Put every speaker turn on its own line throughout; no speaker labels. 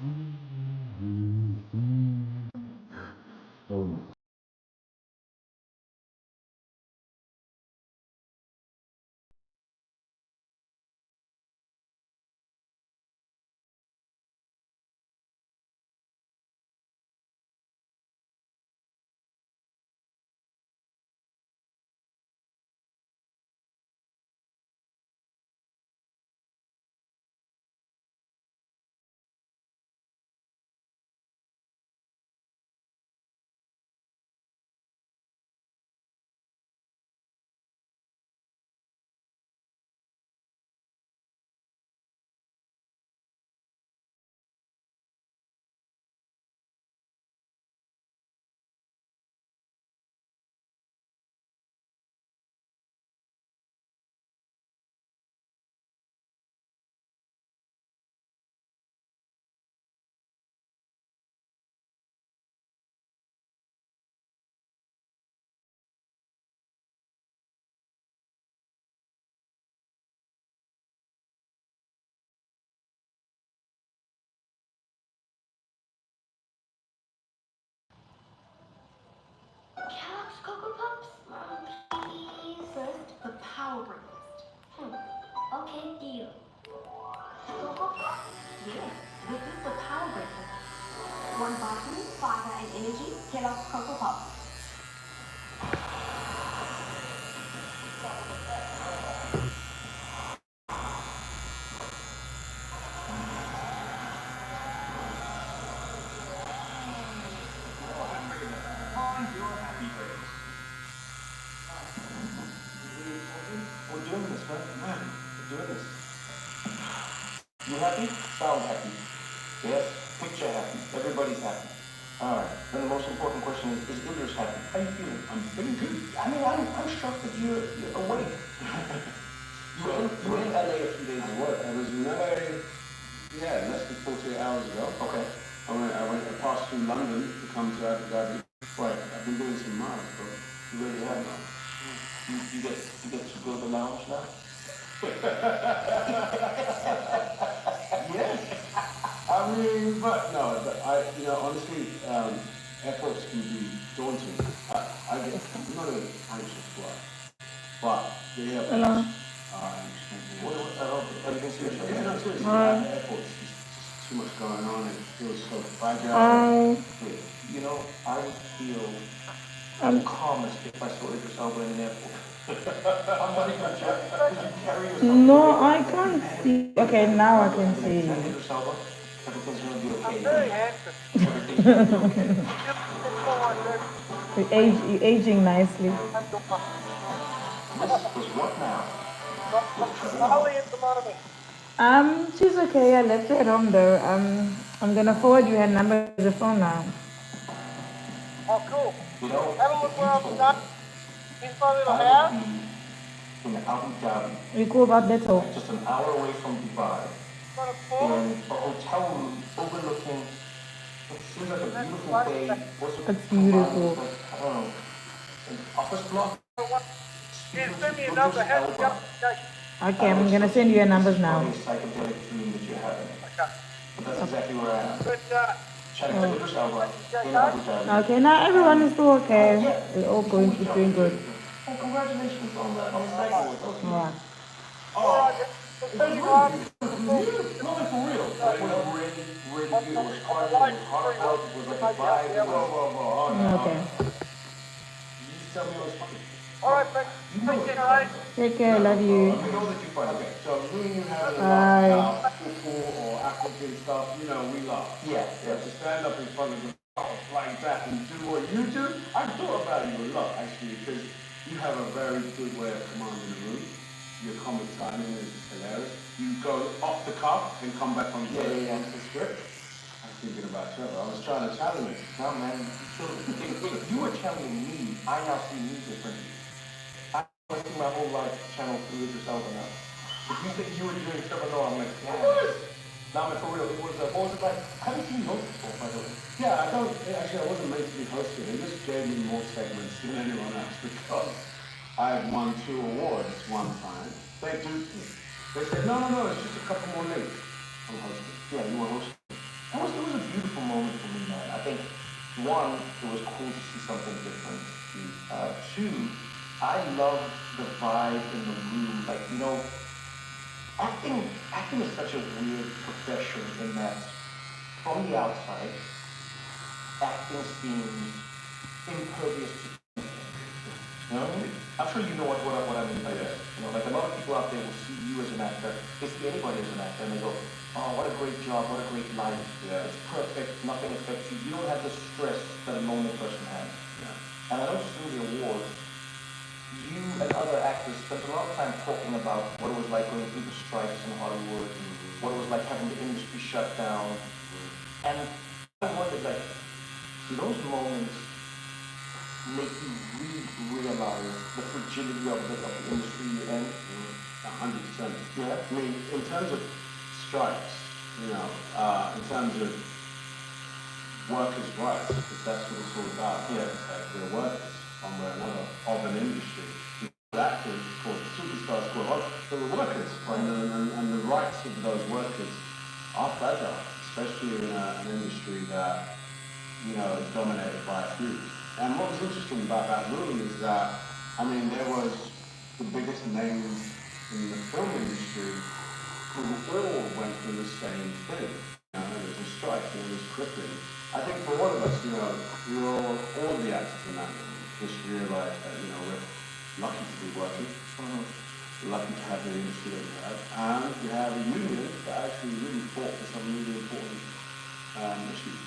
Kellogg's Cocoa Pops? Please. First, the power breakfast. Okay, deal. Cocoa Pops? Yeah, this is the power breakfast. One vitamin, fiber, and energy. Kellogg's Cocoa Pops.
We're doing this, man. We're doing this. You happy? Sound happy. Yes? Picture happy. Everybody's happy. Alright. Then the most important question is Idris happy? How you feeling? I'm feeling good. I mean, I'm shocked that you're awake. you were in LA a few days ago. I was in LA, less than 48 hours ago. Okay. I passed through London to come to Abu Dhabi. Right. I've been doing some miles, bro. You really have now. You get to go to the lounge now? Yes. I mean, but no, honestly, airports can be daunting. I'm not an anxious fly, but the airports are anxious. Everything's serious? Yeah, no, seriously. The airports, there's just too much going on. It feels so fragile. I would feel calmest if I saw Idris Elba in an airport. I'm not even joking. Could you carry yourself?
No, I can't see. Okay, now I can see you.
Idris Elba, everything's gonna be okay.
I'm very handsome.
Everything's gonna be okay.
You're aging nicely.
This was what now?
Holly at the moment.
She's okay. I left her at home though. I'm gonna forward you her number to the phone now.
Oh, cool.
You know,
Have a look where I'm stuck. He's my little house.
in Abu Dhabi,
We go about that talk.
just an hour away from Dubai,
Got a pool.
in a hotel room overlooking. It seems like a beautiful day.
It's beautiful.
I don't know, an office block.
Yeah, send me a number. Have a job.
Okay, I'm gonna send you her numbers now.
Probably a psychedelic dream that you're having.
Okay.
But that's exactly where I am.
But,
Chatting to Idris Elba in Abu Dhabi.
Okay, now everyone is still okay. We're all doing good.
Oh, congratulations on the cycle.
Yeah.
Oh, no, for real. It was really, really good. It was heartfelt. It was like a vibe. Oh, no.
Okay.
You tell me it was funny.
all right, thank you, guys.
Take care. Love you.
I know that you're funny. Okay, so me and you having a
Bye.
laugh about football or African stuff, we laugh. Yeah. To stand up in front of the like that and do what you do, I thought about you a lot, actually, because you have a very good way of commanding the room. Your comic timing is hilarious. You go off the cuff and come back on the script. I'm thinking about Trevor. I was trying to challenge you. No, man, if you were challenging me, I now see you differently. I went through my whole life channel through Idris Elba now. If you think you were doing Trevor Noah, I'm like, yeah. No, man, for real, it was, what was it like? How did you host before, by the way? Yeah, I wasn't meant to be hosted. They just gave me more segments than anyone else because I won 2 awards one time. They said, no, it's just a couple more late. I'm hosting. Yeah, you want to host? That was
two, I love the vibe in the room. Like, you know, acting is such a weird profession in that from the outside, acting seems impervious to anything. You know what I mean? I'm sure you know what I mean by that. You know, like a lot of people out there will see you as an actor, they see anybody as an actor and they go, oh, what a great job, what a great life. Yeah. It's perfect, nothing affects you. You don't have the stress that a normal person has. Yeah. And I noticed through the awards, you and other actors spent a lot of time talking about what it was like going through the strikes in Hollywood, what it was like having the industry shut down. And I wondered, like, do those moments make you realize the fragility of the industry you're in?
100%.
Yeah.
I mean, in terms of strikes, you know, in terms of workers' rights, because that's what it's all about.
Yeah.
We're workers, one way or another, of an industry. The actors, called superstars, called they were workers, right? And the rights of those workers are fragile, especially in an industry that, you know, is dominated by a few. And what was interesting about that room is that, I mean, there was the biggest names in the film industry who all went through the same thing. You know, it was a strike, and it was crippling. I think for all of us, you know, we all the actors in that room just realized that, you know, we're lucky to be working, lucky to have the industry that we have, and we have a union that actually really fought for some really important issues.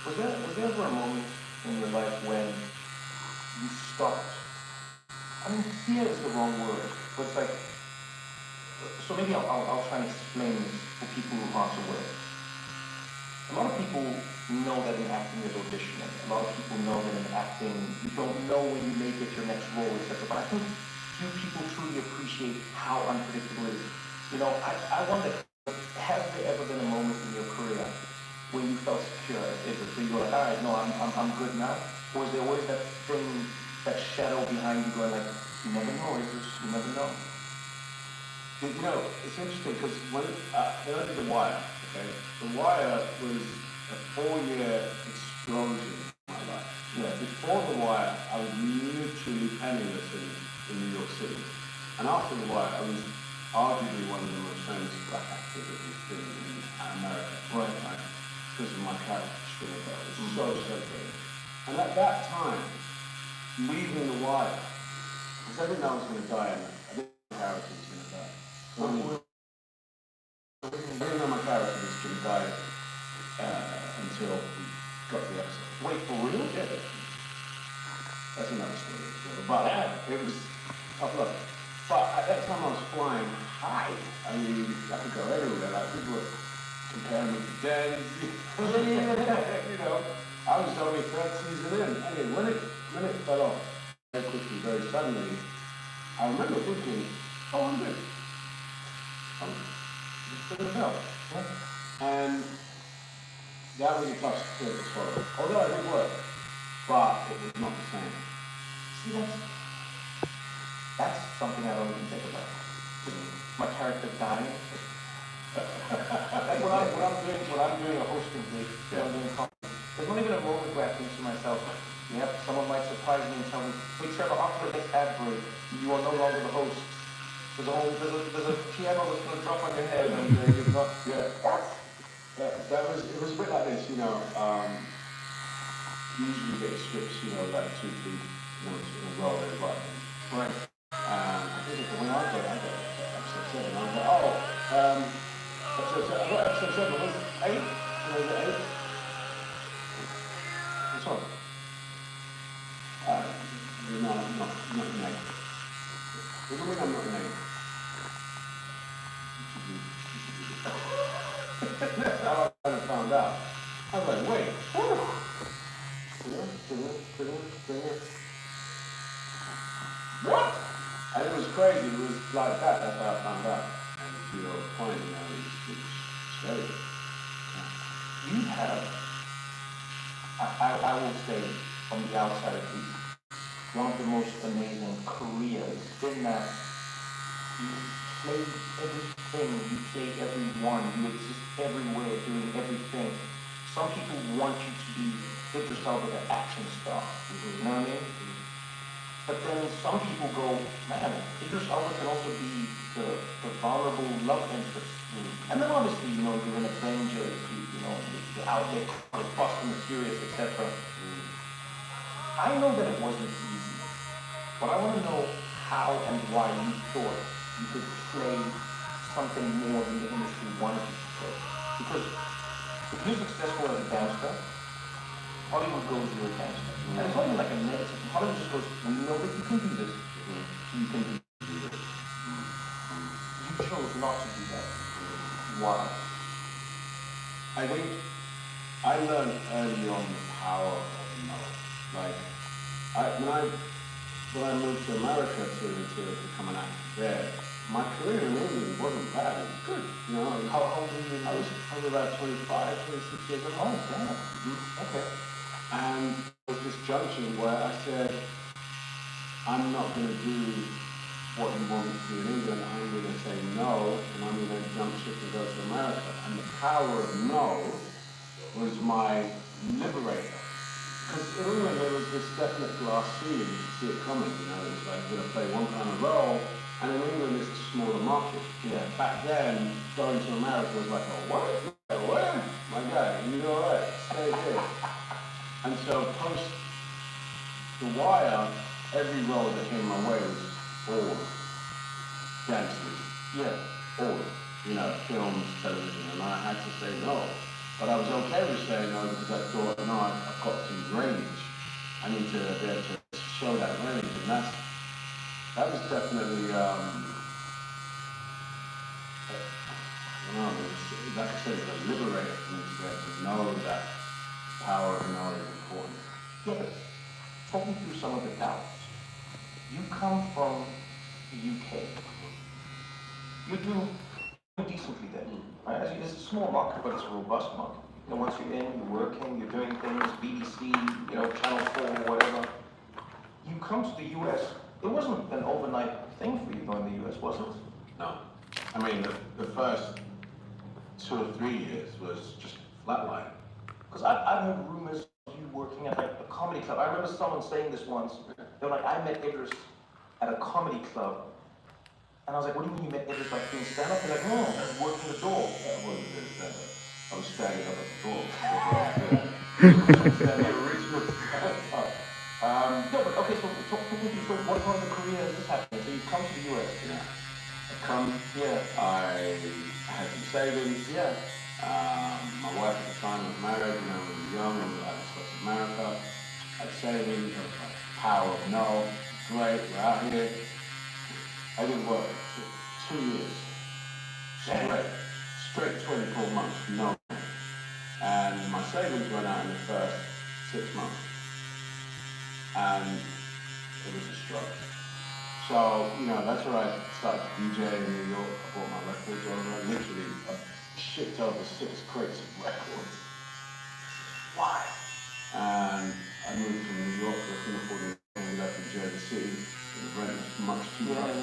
Was there ever a moment in your life when you stopped? I mean, fear is the wrong word, but it's like, so maybe I'll try and explain this for people who aren't aware. A lot of people know that in acting is auditioning. A lot of people know that in acting you don't know when you may get your next role, etc. But I think few people truly appreciate how unpredictable it is. You know, I wonder, has there ever been a moment in your career when you felt secure? Is it so you were like, all right, no, I'm good now? Or is there always that thing, that shadow behind you going like, you never know, you never know?
You know, it's interesting because when I did The Wire, okay, The Wire was a 4-year explosion in my life. Yeah, before The Wire, I was literally penniless in New York City. And after The Wire, I was arguably one of the most famous black actors that we've seen in America. Right. Because of my character, Sugar Bell. It was so great. And at that time, leaving The Wire, because I didn't know I was going to die in it. I didn't know my character was going to die. I didn't know my character was going to die until we got the episode.
Wait, for real?
Yeah. That's another story. But it was tough luck. But at that time I was flying high. I mean, I could go everywhere. Like, people were comparing me to James. You know, I was only 3rd season in. Anyway, when it fell off very quickly, very suddenly, I remember thinking, oh, I'm good. I'm just going to go. And that was a tough pill to swallow. Although I did work, but it was not the same.
See, that's something I don't even think about. My character dying. Like when I'm doing a hosting gig, I'm doing comedy, there's not even a moment where I think to myself, yeah, someone might surprise me and tell me, hey Trevor, after the next ad break, you are no longer the host. There's a piano that's going to drop on your head and you're not.
Yeah. It was a bit like this, you know. Usually get scripts, you know, like 2, 3 months in a row, they write them.
Right.
I think when I got episode 7, I was like, I got episode 7, was it 8? Was it 8? Which one? No, I'm not in 8. What do you mean I'm not in 8? That's how I kind of found out. I was like, wait. What? And it was crazy. It was like that. That's how I found out. And to your point, you know, it's scary.
You have, I will say, from the outside at least, one of the most amazing careers in that you play everything, you play everyone, you exist everywhere doing everything. Some people want you to be Idris Elba, the action star. You know what I mean? But then some people go, man, Idris Elba can also be the vulnerable love interest. And then obviously, you know, you're in a Avenger, you're out there, the Fast and the Furious, etc. I know that it wasn't easy, but I want to know how and why you thought you could play something more than the industry wanted you to play. Because if you're successful as a gangster, Hollywood goes, you're a gangster. And it's not even like a negative. Hollywood just goes, we know that you can do this, so you can do this. You chose not to do that. Why?
I think I learned early on the power of no. Like, when I moved to America to become an actor there, my career in England wasn't bad. It was good. You know,
How old were you?
I was probably about 25, 26 years old.
Oh, damn. Okay.
And there was this junction where I said, I'm not going to do what you want me to do in England. I'm going to say no, and I'm going to jump ship and go to America. And the power of no was my liberator. Because in England there was this definite glass ceiling, you could see it coming, you know, it was like you're going to play one kind of role, and in England it's a smaller market. Yeah. Back then, going to America was like, oh, what? What? My guy, you alright? Stay here. And so post The Wire, every role that came my way was all gangsters. Yeah, all. You know, films, television, and I had to say no. But I was okay with saying no because I thought, no, I've got some range. I need to be able to show that range, and that was definitely, I don't know, like I said, it's a liberator for me to be able to know that power of no is important.
Yeah, but talk me through some of the doubts. You come from the UK. You do decently there. Right? It's a small market, but it's a robust market. You know, once you're in, you're working, you're doing things, BBC, you know, Channel 4 or whatever. You come to the US, it wasn't an overnight thing for you going to the US, was it?
No. I mean, the first 2 or 3 years was just flatline.
Because I've heard rumors of you working at like a comedy club. I remember someone saying this once. They were like, I met Idris at a comedy club. And I was like, what do you mean you met Idris like doing stand-up? They're like, no, I was working the door.
I wasn't doing stand-up. I was standing up at the door. That's what I was doing. The original stand-up.
No, but okay, so talk to me through what part of the career is this happening? So you come to the US.
Yeah. I come.
Yeah.
I had some savings.
Yeah.
My wife at the time was married, you know, we were young, and I just got to America. I had savings. I was like, power of no. Great, we're out here. I didn't work for 2 years. Straight 24 months, no. And my savings went out in the first 6 months. And it was a struggle. So, you know, that's where I started DJing in New York. I bought my records over. Literally, I shipped over 6 crates of records.
Why?
And I moved from New York, I couldn't afford it, ended up in Jersey City. The rent was much too much.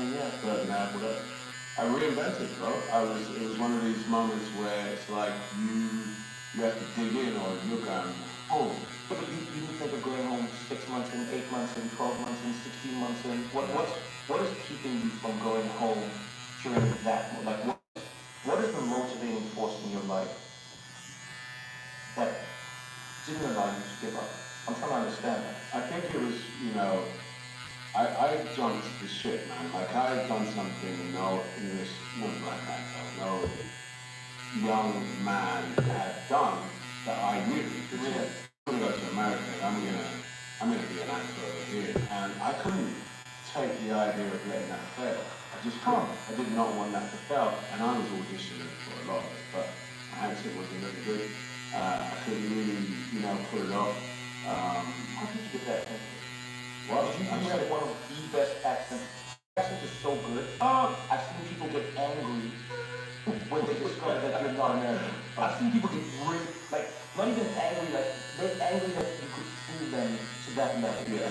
Whatever. I reinvented, bro. It was one of these moments where it's like you have to dig in or you're going home.
But you think of going home 6 months in, 8 months in, 12 months in, 16 months in. What is keeping you from going home during that? Like, what is the motivating force in your life that didn't allow you to give up? I'm trying to understand that.
I think it was, you know, I jumped the ship, man. Like, I had done something no English, no black actor, no young man had done that I knew. Which is, I'm gonna go to America and I'm gonna be an actor over here. And I couldn't take the idea of letting that fail. I just couldn't. I did not want that to fail. And I was auditioning for a lot of it, but my accent wasn't really good. I couldn't really, you know, pull it off.
How did you get that?
Well,
You have one of the best accents. Accent is so good. I've seen people get angry when they discover that you're not American. I've seen people get really, like, not even angry, like, they're angry that you could fool them to that level.
Yeah.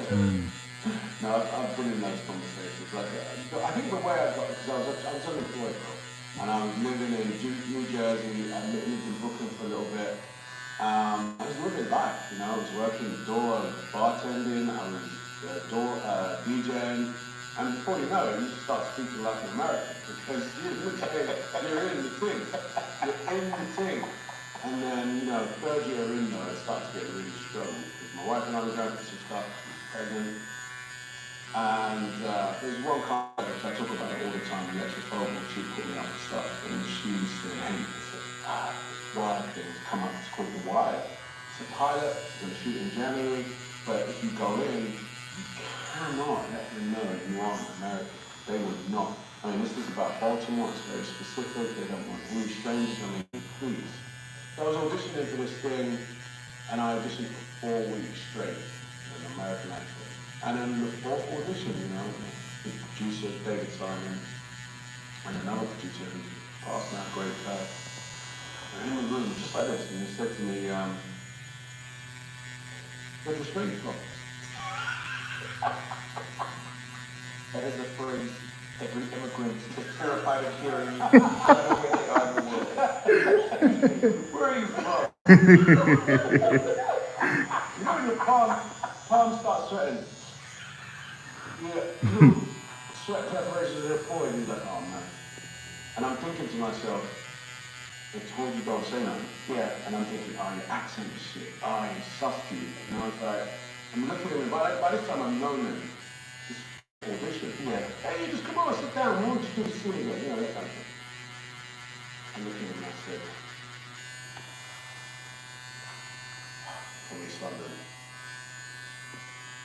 No, I've been in those conversations. Like, I think the way I got, because I was unemployed, bro, and I was living in New Jersey. I lived in Brooklyn for a little bit. I was living life, you know. I was working the door. I was bartending. I was DJing, and before you know it, you start speaking like an American because you're in the thing. You're in the thing. And then, you know, third year in there, it starts to get really strong. Because my wife and I were going through some stuff, pregnant. And there's one comment which I talk about it all the time, the extra she put me up for stuff. And she said, hey, this Wire thing's come up, it's called The Wire. It's a pilot, it's going to shoot in January, but if you go in, you cannot let them know you are an American. They would not. I mean, this is about Baltimore, it's very specific, they don't want any strangers, I mean, please. So I was auditioning for this thing, and I auditioned for 4 weeks straight, an American actor. And then the fourth audition, you know, the producer, David Simon, and another producer who's passed now, great guy. And in the room, just like this, and he said to me, where's the street from?
That is a phrase every immigrant is terrified of hearing. I don't know where they are in the world.
Where are you from? You know when your palms start sweating? Yeah, sweat preparations are pouring, and he's like, oh man. And I'm thinking to myself, they told you don't say nothing. Yeah. And I'm thinking, oh, your accent is shit. Oh, you're sus to you. And I was like, I'm looking at him, by this time I'm known him. This audition. Yeah. Hey, just come on, sit down. Why don't you do the scene again? You know, that kind of thing. I'm looking at him and I said, from East London.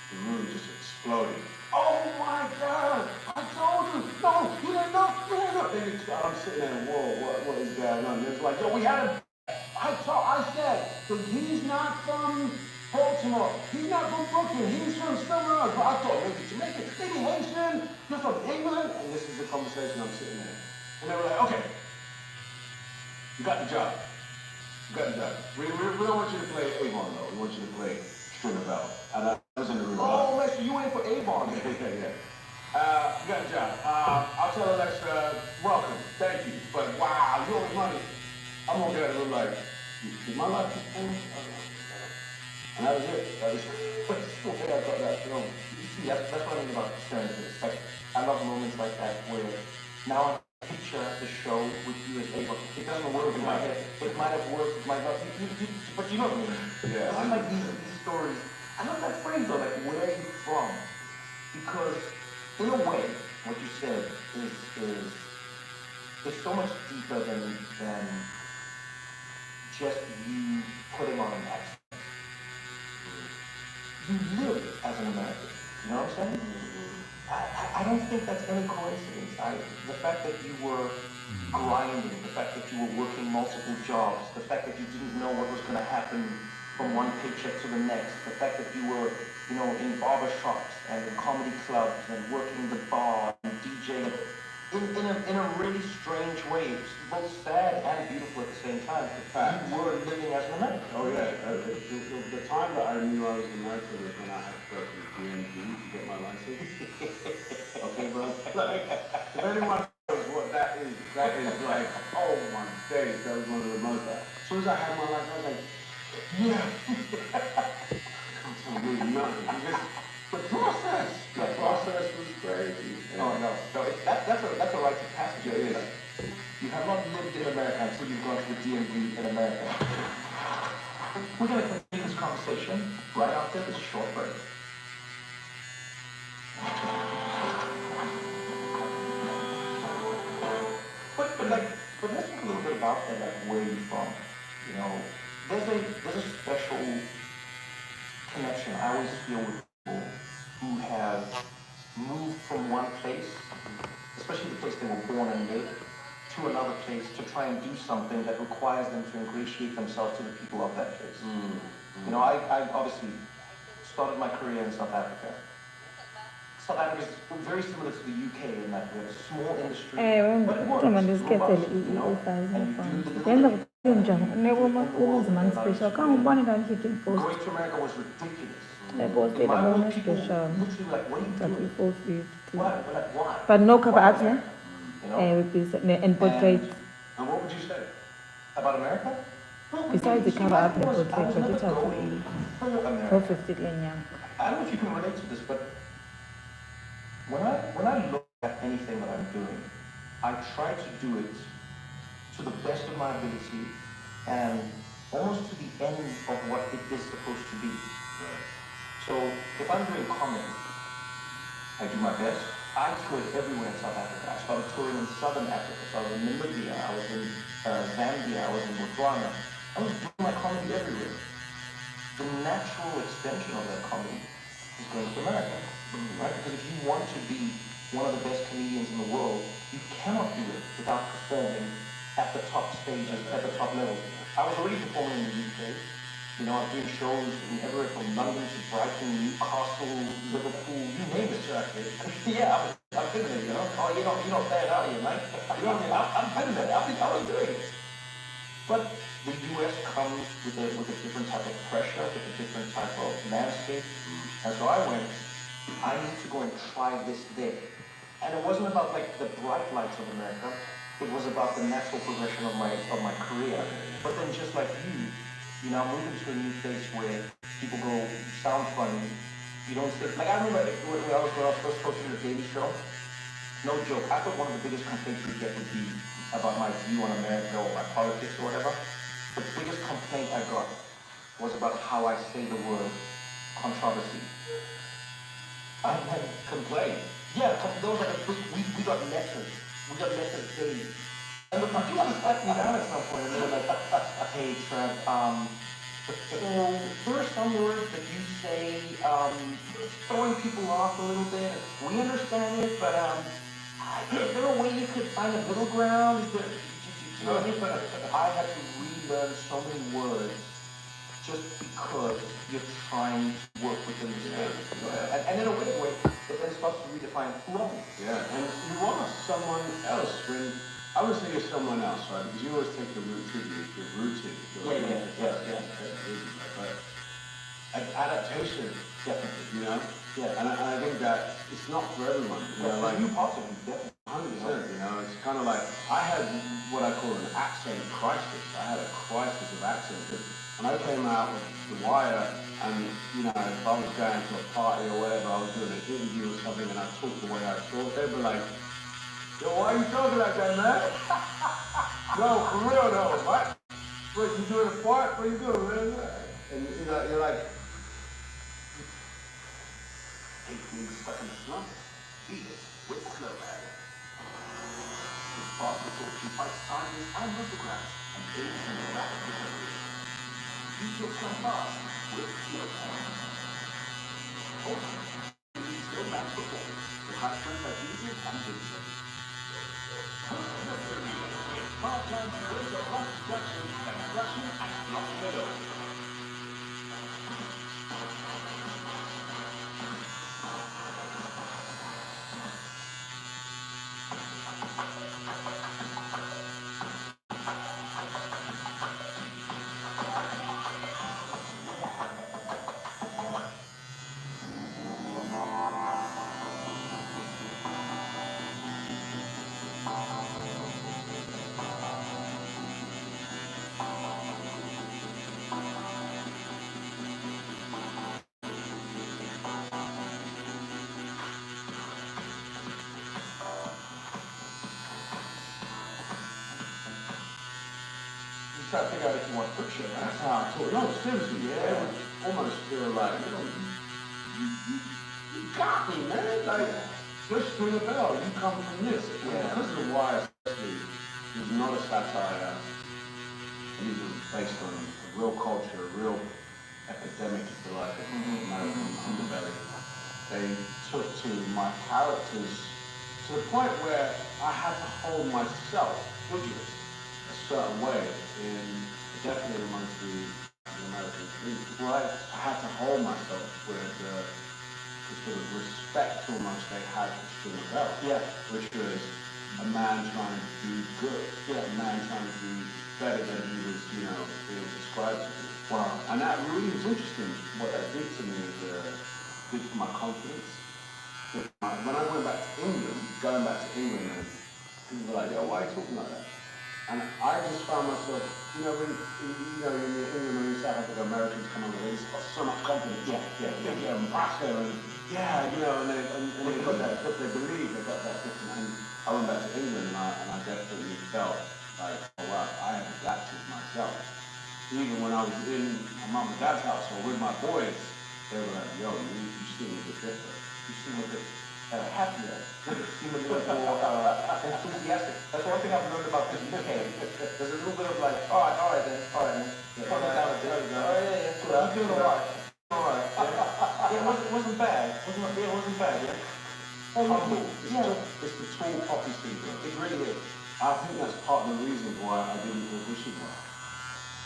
The room just exploded. Oh my God! I told you! No, you didn't know! You didn't know! And I'm sitting there, whoa, what is going on? It's like, yo, we had a... I said, that he's not from Baltimore. He's not from Brooklyn. He's from somewhere else. But I thought maybe Jamaican, maybe Haitian. You're from England? And this is the conversation I'm sitting there. And they were like, okay, you got the job. You got the job. We don't want you to play Avon, though. We want you to play Stringer Bell. And I was in the room.
Oh, Lester, you went for Avon.
Yeah. You got a job. I'll tell Alexa, welcome, thank you. But wow, you owe me money. I'm gonna get a little like, did my life just change? And that was it. That was the way I got that film.
You see, that's what I mean about serendipity. Like, I love moments like that where now I picture the show with you as Avon. It doesn't work in my head. It might have worked, it might not. But you know what I mean?
Yeah.
I like these stories. I love that phrase though, like, where are you from? Because in a way, what you said is so much deeper than just you putting on an accent. You live as an American. You know what I'm saying? I don't think that's any coincidence. The fact that you were grinding, the fact that you were working multiple jobs, the fact that you didn't know what was going to happen from one paycheck to the next, the fact that you were, you know, in barber shops and in comedy clubs and working the bar and DJing in a really strange way. It's both sad and beautiful at the same time. You were living as an American.
Oh yeah. The time that I knew I was an American was when I had to go to the DMV to get my license. Okay, bro? Like, if anyone knows what that is like, oh my days, that was one of the most. As soon as I had my license, I was like, yeah. I'm telling you nothing. Because the process was crazy.
Oh no, that's a rite of passage.
It is.
You have not lived in America until you've gone to the DMV in America. We're going to continue this conversation right after this short break. But let's talk a little bit about that, like where you're from. You know, there's a special connection I always feel with people who have moved from one place, especially the place they were born and lived, to another place to try and do something that requires them to ingratiate themselves to the people of that place. You know, I obviously started my career in South Africa. South Africa is very similar to the UK in that we have a small industry, but it works, robust, you know, and you do the
Going to
America was ridiculous.
posted a bonus special
Literally like, what are you doing?
450.
Why?
But no cover
Why
art, yeah?
You know?
And portrait.
And what would you say?
About America?
Besides the cover up the portrait, but it's
for
actually
America.
50 in young.
I don't know if you can relate to this, but when I look at anything that I'm doing, I try to do it to the best of my ability and almost to the end of what it is supposed to be. So if I'm doing comedy, I do my best. I toured everywhere in South Africa. I started touring in Southern Africa. So I was in Namibia, I was in Zambia, I was in Botswana. I was doing my comedy everywhere. The natural extension of that comedy is going to America, right? Because if you want to be one of the best comedians in the world, you cannot do it without performing at the top stages, at the top level. I was already performing in the UK. You know, I was doing shows in everywhere from London to Brighton, Newcastle, Liverpool, you name it. Yeah, I've been there, you know. Oh, you're not bad, are you, man? You know what I mean? I've been there. I was doing it. But the US comes with a different type of pressure, with a different type of landscape. And so I went, I need to go and try this there. And it wasn't about like the bright lights of America. It was about the natural progression of my career. But then just like you know, moving to a new place where people go, you sound funny, you don't say, like I remember when I was first posting the Daily Show, no joke, I thought one of the biggest complaints we get would be about my view on America or my politics or whatever. The biggest complaint I got was about how I say the word controversy. I had complained. Yeah, there was like we got letters. We got letters daily. And the producers sat me down at some point and they were like, hey Trev, so there are some words that you say throwing people off a little bit. We understand it, but is there a way you could find a middle ground? Is there, you know what I mean? But I had to relearn so many words just because you're trying to work within the space. Yeah. And in a weird way, it then starts to redefine who are you.
Yeah, and you are someone else when I would say you're someone else, right? Because you always take the root to you, you're rooted. Yeah. But adaptation, definitely, you know? Yeah. And I think that it's not for everyone. You know, like
you possibly, definitely.
100%, you know, it's kind of like, I had what I call an accent crisis. I had a crisis of accent, because when I came out with The Wire, and, you know, if I was going to a party or whatever, I was doing an interview or something, and I talked the way I talk, they'd be like, yo, why are you talking like that, man? No, for real though, what? What, you doing a part? What are you doing, man? And, you know, you're like,
Hey, being stuck in the slump, beat it with Slow Bag. It's possible to fight science and lithographs and aid in rapid recovery. Beat your slump fast with Slow Bag. Also, use Slow Bag for boys. The high strength magnesium and vitamin. Part-time with the blood production, extraction, and blood middle. Try to figure out if you want friction, right?
that's how I talk. No, seriously, yeah. It would almost feel like, you know, you got me, man. Like, just ring a bell. You come from this.
Yeah.
Because of The Wire, especially, it was not a satire. It was based on a real culture, a real epidemic, if you like, of American underbelly. They took to my characters to the point where I had to hold myself rigorous a certain way definitely amongst the American community. Right. I had to hold myself with the sort of respect almost they had for String Bell.
Yeah.
Which was a man trying to do good. Yeah. A man trying to do better than he was, you know, being described to do.
Wow.
And that really was interesting. What that did to me is good for my confidence. When I went back to England, going back to England, and people were like, yo, why are you talking like that? And I just found myself you know, in England or in South Africa, Americans come over, they've got so much confidence. Yeah, master, and they got that, they believe they got that different. And I went back to England and I definitely felt like, oh wow, I had adapted myself. Even when I was in my mum and dad's house or with my boys, they were like, yo, you seem a bit different.
You seem a bit happier. You seem a little more enthusiastic. That's one thing I've learned about the UK. There's a little bit of like, all right then. Calm it down a bit. Oh yeah. So you're doing all right. Yeah, it wasn't bad. It wasn't bad. Yeah.
Humble. It's the tall poppy syndrome. It really is. I think that's part of the reason why I didn't audition well.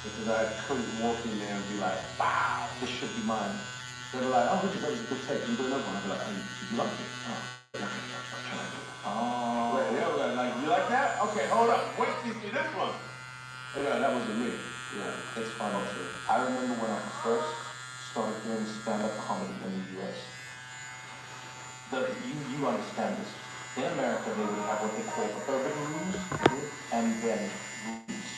Because I couldn't walk in there and be like, wow,
this should be mine.
They were like, oh, Richard, that was a good take. Can you do another one? I'd be like, oh, did you like it?
Oh.
Wait, they were like, you like that? Okay, hold up. Wait till you see this one. Yeah, that wasn't me. Yeah,
it's fun. I remember when I first started doing stand-up comedy in the U.S. You understand this. In America, they would have what they call urban rooms and then rooms.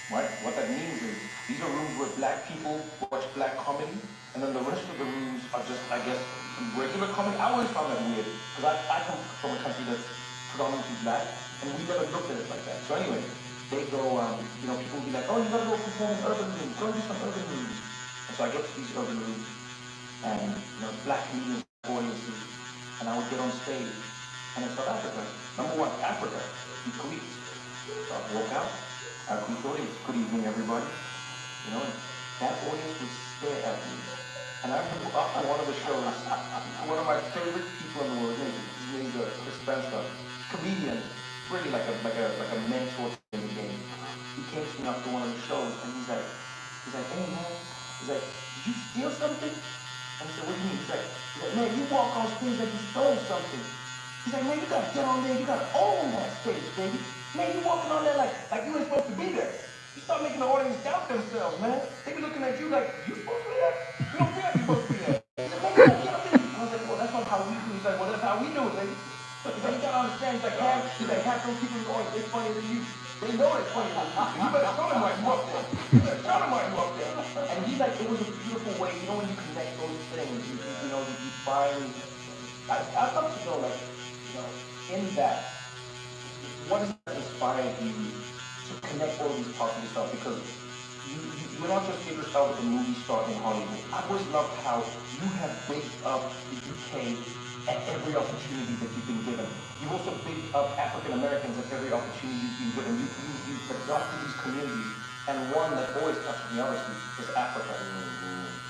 Right? What that means is these are rooms where black people watch black comedy, and then the rest of the rooms are just, I guess, regular comedy. I always found that weird, because I come from a country that's predominantly black, and we never looked at it like that. So anyway, they go, people will be like, oh, you gotta go perform in urban rooms, go do some urban rooms. And so I get to these urban rooms, and black comedians, audiences, and I would get on stage, and in South Africa, number one, Africa, you police. So I'd walk out, our police audience, good evening everybody, and that audience would stare at me. And I remember on one of the shows, one of my favorite people in the world, his name's Chris Spencer, comedian, really like a mentor in the game. He came to me after one of the shows, and he's like, hey man, did you steal something? And I said, what do you mean? He's like, man, you walk on stage like you stole something. He's like, man, you gotta get on there, you gotta own that stage, baby. Man, you walking on there like you ain't supposed to be there. You start making the audience doubt themselves, man. They be looking at you like, you supposed to be there? You don't feel like you're supposed to be there. He's like, man, you gotta get up there. I was like, well, that's not how we do it. He's like, well, that's how we do it, baby. He's like, you gotta understand. He's like, half those people in the audience, they're funnier than you. They know they're funnier than you. You better show them why you up there. You better show them why you up there. And he's like, it was a beautiful way, when you connect those things, you find, I'd love to know, in that, what has inspired you to connect all these parts of yourself? Because you're not just here to start with a movie star in Hollywood. I've always loved how you have baked up the UK at every opportunity that you've been given. You've also baked up African Americans at every opportunity you've been given. You've adopted these communities, and one that always touches me, obviously, is Africa.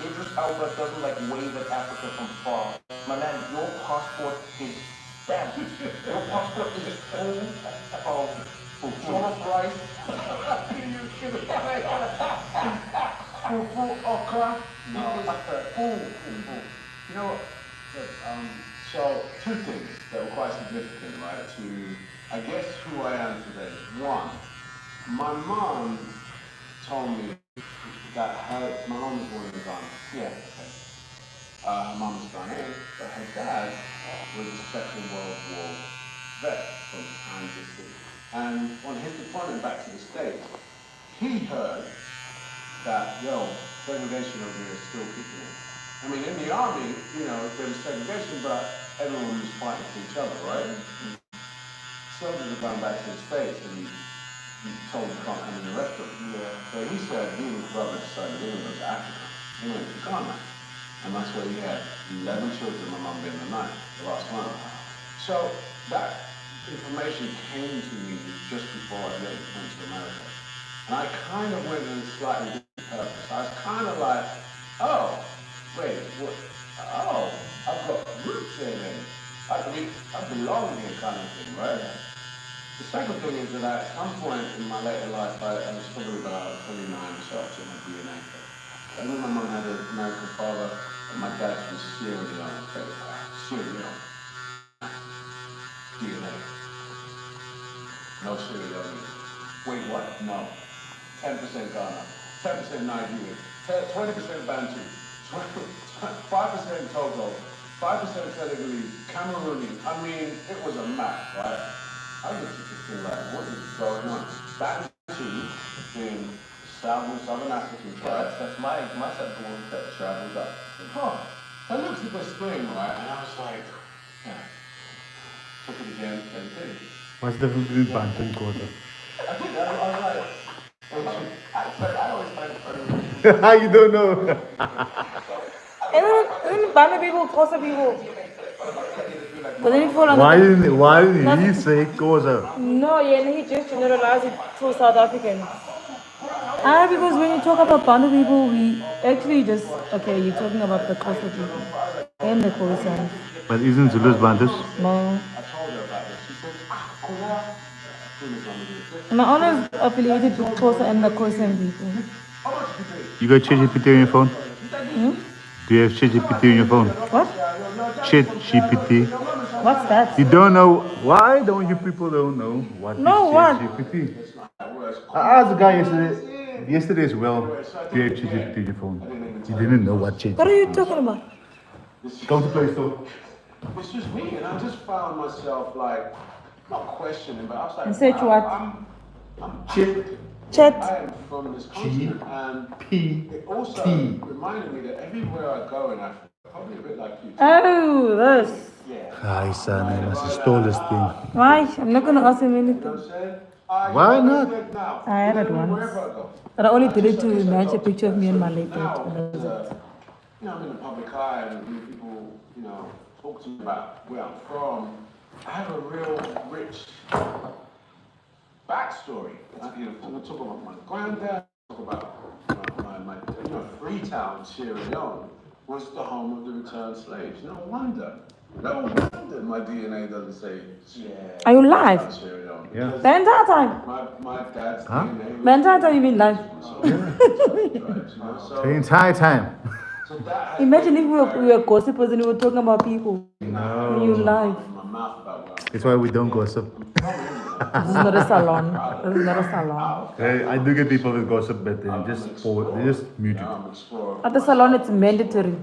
Idris Elba doesn't wave at Africa from far. My man, your passport is stamped. Your passport is full of jollof rice. Full okra.
You know what? Look, so two things that were quite significant, right, to, I guess, who I am today. One, my mom told me that my mom was born in Ghana.
Yeah.
Her mom was Ghanaian, but her dad was a Second World War vet from Kansas City. And on his deployment back to the States, he heard that, segregation over here is still kicking in. I mean, in the army, there was segregation, but everyone was fighting for each other, right? Soldiers are going back to the States, and he told them can't come in the restaurant. Yeah. So he said he and his brother decided they were going to Africa. He went to Ghana. And that's where he had 11 children, my mum being the ninth, the last one. So that information came to me just before I went to America. And I kind of went in a slightly different purpose. I was kind of like, oh, wait, what? Oh, I've got roots here then. I belong here kind of thing, right? The second thing is that at some point in my later life, I was probably about 29 or so, I took my DNA. I knew my mum had an American father, and my dad was Sierra Leone. Sierra Leone. DNA. No Sierra Leone.
Wait, what?
No. 10% Ghana, 10% Nigeria, 20% Bantu, 5% Togo, 5% Senegalese, Cameroonian. I mean, it was a map, right? I looked at this thing like, what is going on? Bantu Bantu in Southern African tribes.
That's my set of work that travels up.
Huh, that looks like a spring, right? And I was like, yeah. Took it again and did it.
What's the difference between Bantu and Xhosa?
I did that. I was like, I always find it funny.
You don't know.
Isn't Bana people, Xhosa people? But then you fall on
Why didn't he say Xhosa?
No, yeah, and he just generalized it to South Africans. Because when you talk about Bantu people, we actually just, okay, you're talking about the Xhosa people and the Khoisan.
But isn't Zulus Bantus?
No. My honor is affiliated with Xhosa and the Khoisan people.
You got ChatGPT on your phone? Do you have ChatGPT on your phone?
What?
ChatGPT.
What's that?
You don't know? Why don't you people don't know what
No,
is
what?
ChatGPT? I asked the guy yesterday as well. Do you have ChatGPT on your phone? He didn't know what ChatGPT.
What are you talking about?
Go to Play Store.
It's just me, and I just found myself like, not questioning, but I was like,
And search what?
I'm
Chat.
I am from this continent, and it also reminded me that everywhere I go in Africa, probably a bit like you.
Oh, this.
Hi, son, I must have stole this thing.
Why? I'm not gonna ask him
You know
anything.
what I'm saying?
Why not?
I had it once.
Wherever I go.
But I only did it to match a picture of me and my late dad.
Now, I'm in the public eye, and people, talk to me about where I'm from. I have a real rich backstory. I'm gonna talk about my granddad, talk about my Freetown, Sierra Leone, was the home of the returned slaves. No wonder my DNA doesn't say.
Are you live?
Sierra Leone.
Yeah.
The entire time?
My dad's DNA.
The entire time you've been live?
The entire time.
Imagine if we were gossipers and we were talking about people.
No.
When you live.
That's why we don't gossip.
This is not a salon. This is not a salon.
I do get people with gossip, but they just mute it.
At the salon, it's mandatory.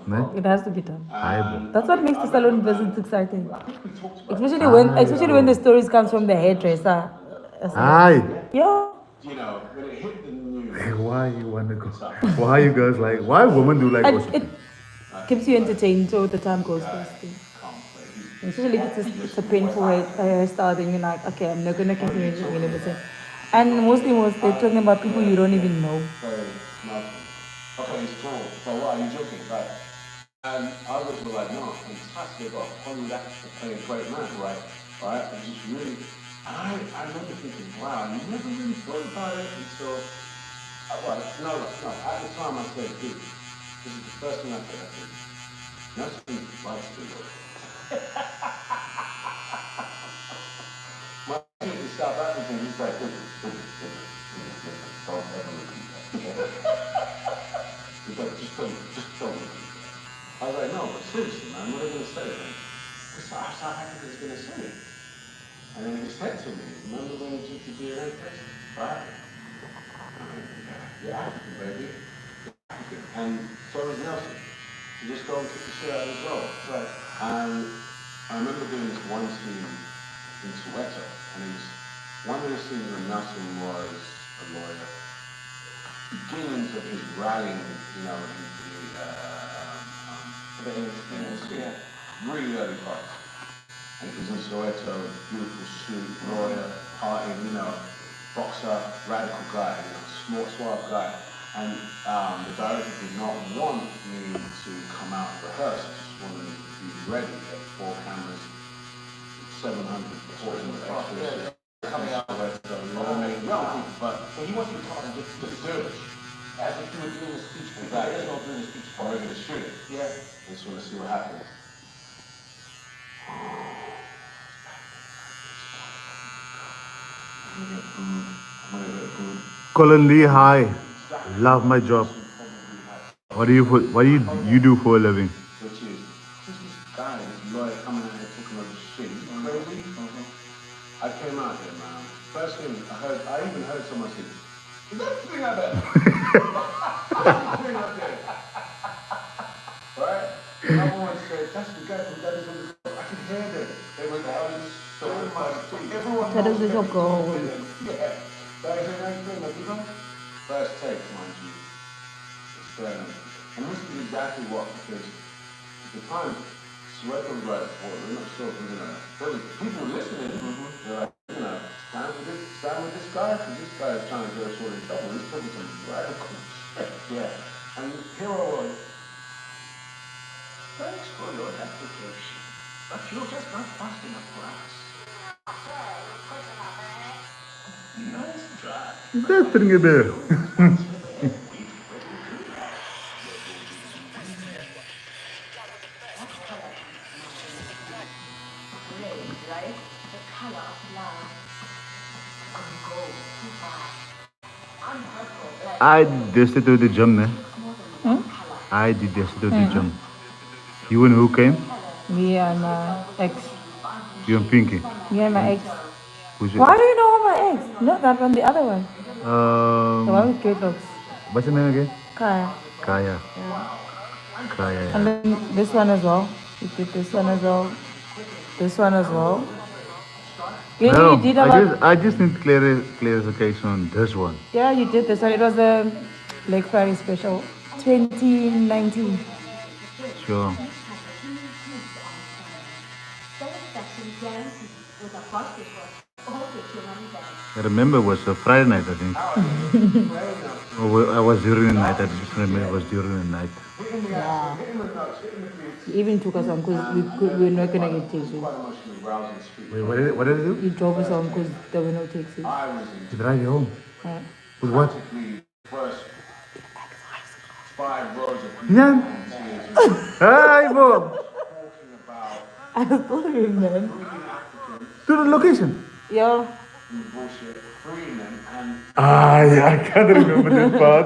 No?
It has to be done.
I,
That's what makes the salon visits exciting. Especially when the stories comes from the hairdresser.
Aye.
Yeah.
When it hit the news.
Why you wanna go? Why you guys like? Why women do like gossip?
It keeps you entertained so the time goes fast. Especially if it's a painful hairstyle, then you're like, okay, I'm not gonna continue doing it. And mostly they're talking about people you don't even know.
Okay, it's cool. So what, are you joking? And others were like, no, fantastic. Hollywood actor playing a great man, right? And just really, I remember thinking, wow, you never really thought about it until, no. At the time I said, dude, this is the first thing I said, nothing likes to look. My kid is South African, he's like, don't ever repeat that. He's like, just don't repeat that. I was like, no, but seriously, man, what are they going to say? Because South Africa's going to say it. And then he said to me, remember when you took the DNA test? Right? You're African, baby. You're African. And so is Nelson. You just go and kick the shit out as well. Right. And I remember doing this one scene in Soweto, and it was one of the scenes when Nelson was a lawyer. Beginnings of his rallying, really early parts. And he was in Soweto, beautiful suit, lawyer, party, boxer, radical guy, smart, suave guy. And the director did not want me to come out and rehearse. He just wanted me to be ready at 4 cameras, 700 extras. Coming out of it, but so he wants you to talk and just do it. As if you were doing a speech. Exactly. There's no doing a speech. I'm ready to shoot it. Yeah. I just want to see what happens. I'm gonna get food.
Colin Lee, hi. Love my job. What do you do for a living?
Which is just this guy, this lawyer coming out here talking about this shit. You crazy? I came out here, man. First thing I even heard someone say, is that the thing out there? That's the thing out there. Right? Another one said, that's the guy from That Is the Job. I could hear them. They were so much. Everyone
That is the job, girl.
Yeah. Like, First take, mind you. Experimental. And this is exactly what, because at the time, Sweat was like, well, we're not sure if we're gonna. There was people listening. They're like, stand with this guy, because this guy is trying to get us all in trouble. He's talking some radical shit. Yeah. And here I was. Thanks for your application, but you're just not fast enough for us. Nice try.
That's pretty good.
Right? The color of love. Gold, unpurple,
I did to the jump, ne? I did this to the jump. You and who came?
Me and ex.
You and Pinky.
Me and my ex.
Who's
Why
it?
do you know my ex? Not that one, the other one. The one with great looks.
What's your name again?
Kaya.
Kaya. Kaya.
And then this one as well. You did this one as well. This one as well. You know, you did about,
I just need clarification on this one.
yeah, you did this one. It was the Black Friday special, 2019.
Sure. I remember it was a Friday night, I think. I was during the night. I just remember it was during the night.
Yeah. You even took us on because we were not going to get taxis.
Wait, what did it do?
You drove us on because there were no taxis.
To drive you home.
Yeah.
With what?
First 5 rows of
Yeah. Hi, Bob.
I still remember.
To the location.
Yeah.
bullshit, freeing them, and
Ah, yeah, I can't remember this part.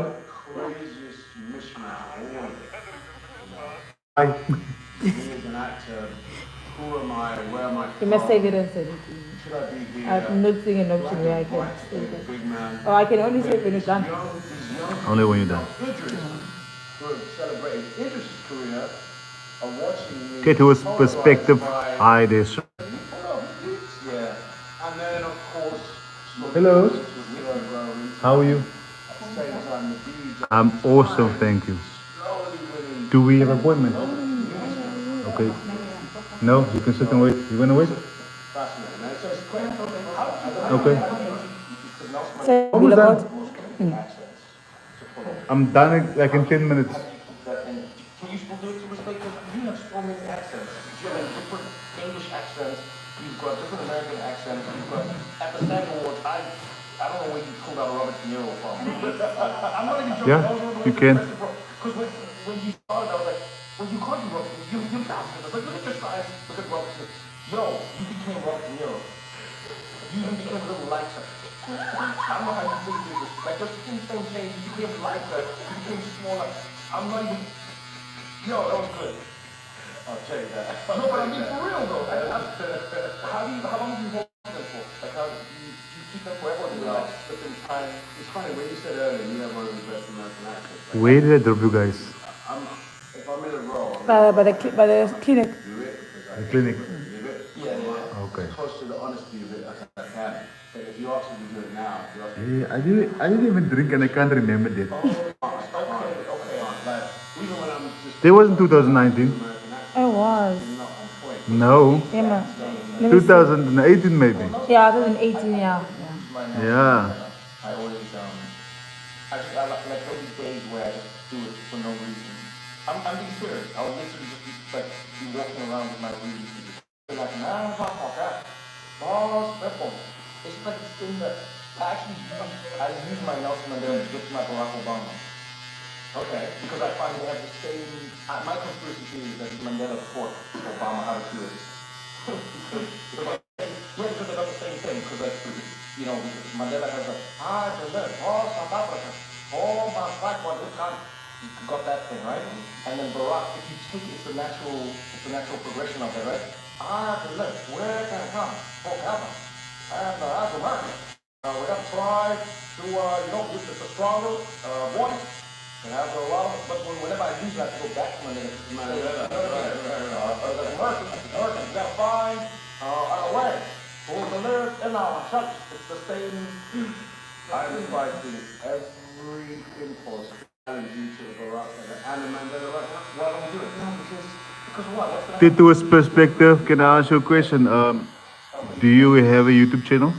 craziest mishap of all of it.
I,
Me as an actor, who am I, where am I
You must
from?
save it and send it.
Should I be the
I'm not seeing an option where I can save it.
big man?
Oh, I can only save when it's done.
Young
only when you're done.
Idris, who have celebrated Idris' career, are watching me.
Get to his
polarized
perspective.
by-
Hi, this.
Yeah, and then of course.
Hello.
At
How are you?
the same time, the DJ
I'm awesome, thank you.
slowly winning.
Do we have an appointment? Okay. No, you can sit and wait. You wanna wait?
Fascinating, man. So it's great.
Okay.
So,
Almost
Bilabot.
done. I'm done like in 10 minutes.
Can you still do it to respect? Because you have so many accents. You have different English accents. You've got different American accents. You've got at the SAG Awards. I don't know where you pulled out Robert De Niro from. I'm not even joking.
Yeah, you can.
Because when you started, I was like, when you called you Robert, you bastard. I was like, look at your size. Look at Robert. Yo, you became Robert De Niro. You even became a little lighter. I don't know how you think this. Like just the same change. You became lighter. You became smaller. I'm not even. Yo, that was good.
I'll tell you that.
No, but I mean for real though. How long have you hold them for? Like how do you keep them forever? Or do you like split them time?
It's funny, when you said earlier, you have one of the best American accents. Like,
Where did I drop you guys?
if I'm in a role, I'm
By the clinic.
do it because I
The clinic.
live it.
Yeah.
Okay.
As close to the honesty of it as I can. But if you ask me to do it now, if you ask me
Yeah, I didn't even drink and I can't remember that.
okay. Like, even when I'm just
That was in 2019.
American accent,
I was.
I'm not on point.
No,
Yeah, man. Let me see.
2018 maybe.
Yeah, 2018, yeah.
Yeah.
I always I like there'll be days where I just do it for no reason. I'm being serious. I'll literally just be walking around with my reading and just be like, it's like this thing that I use my Nelson Mandela to get to my Barack Obama.
Okay.
Because I find they have the same. My conspiracy theory is that Mandela taught Obama how to do it. Yeah, because they got the same thing. Because because Mandela has South Africa, my black one, this country. You got that thing, right? And then Barack, if you take it's the natural progression of it, right? Where can I come? Forever. And as Americans, we have to try to, use a stronger voice. And have a lot of, but whenever I use that, I go back to Mandela. Americans gotta find a way. For the lyrics in our church, it's the same.
I'm fighting every
Tito's perspective, can I ask you a question? Do you have a YouTube channel?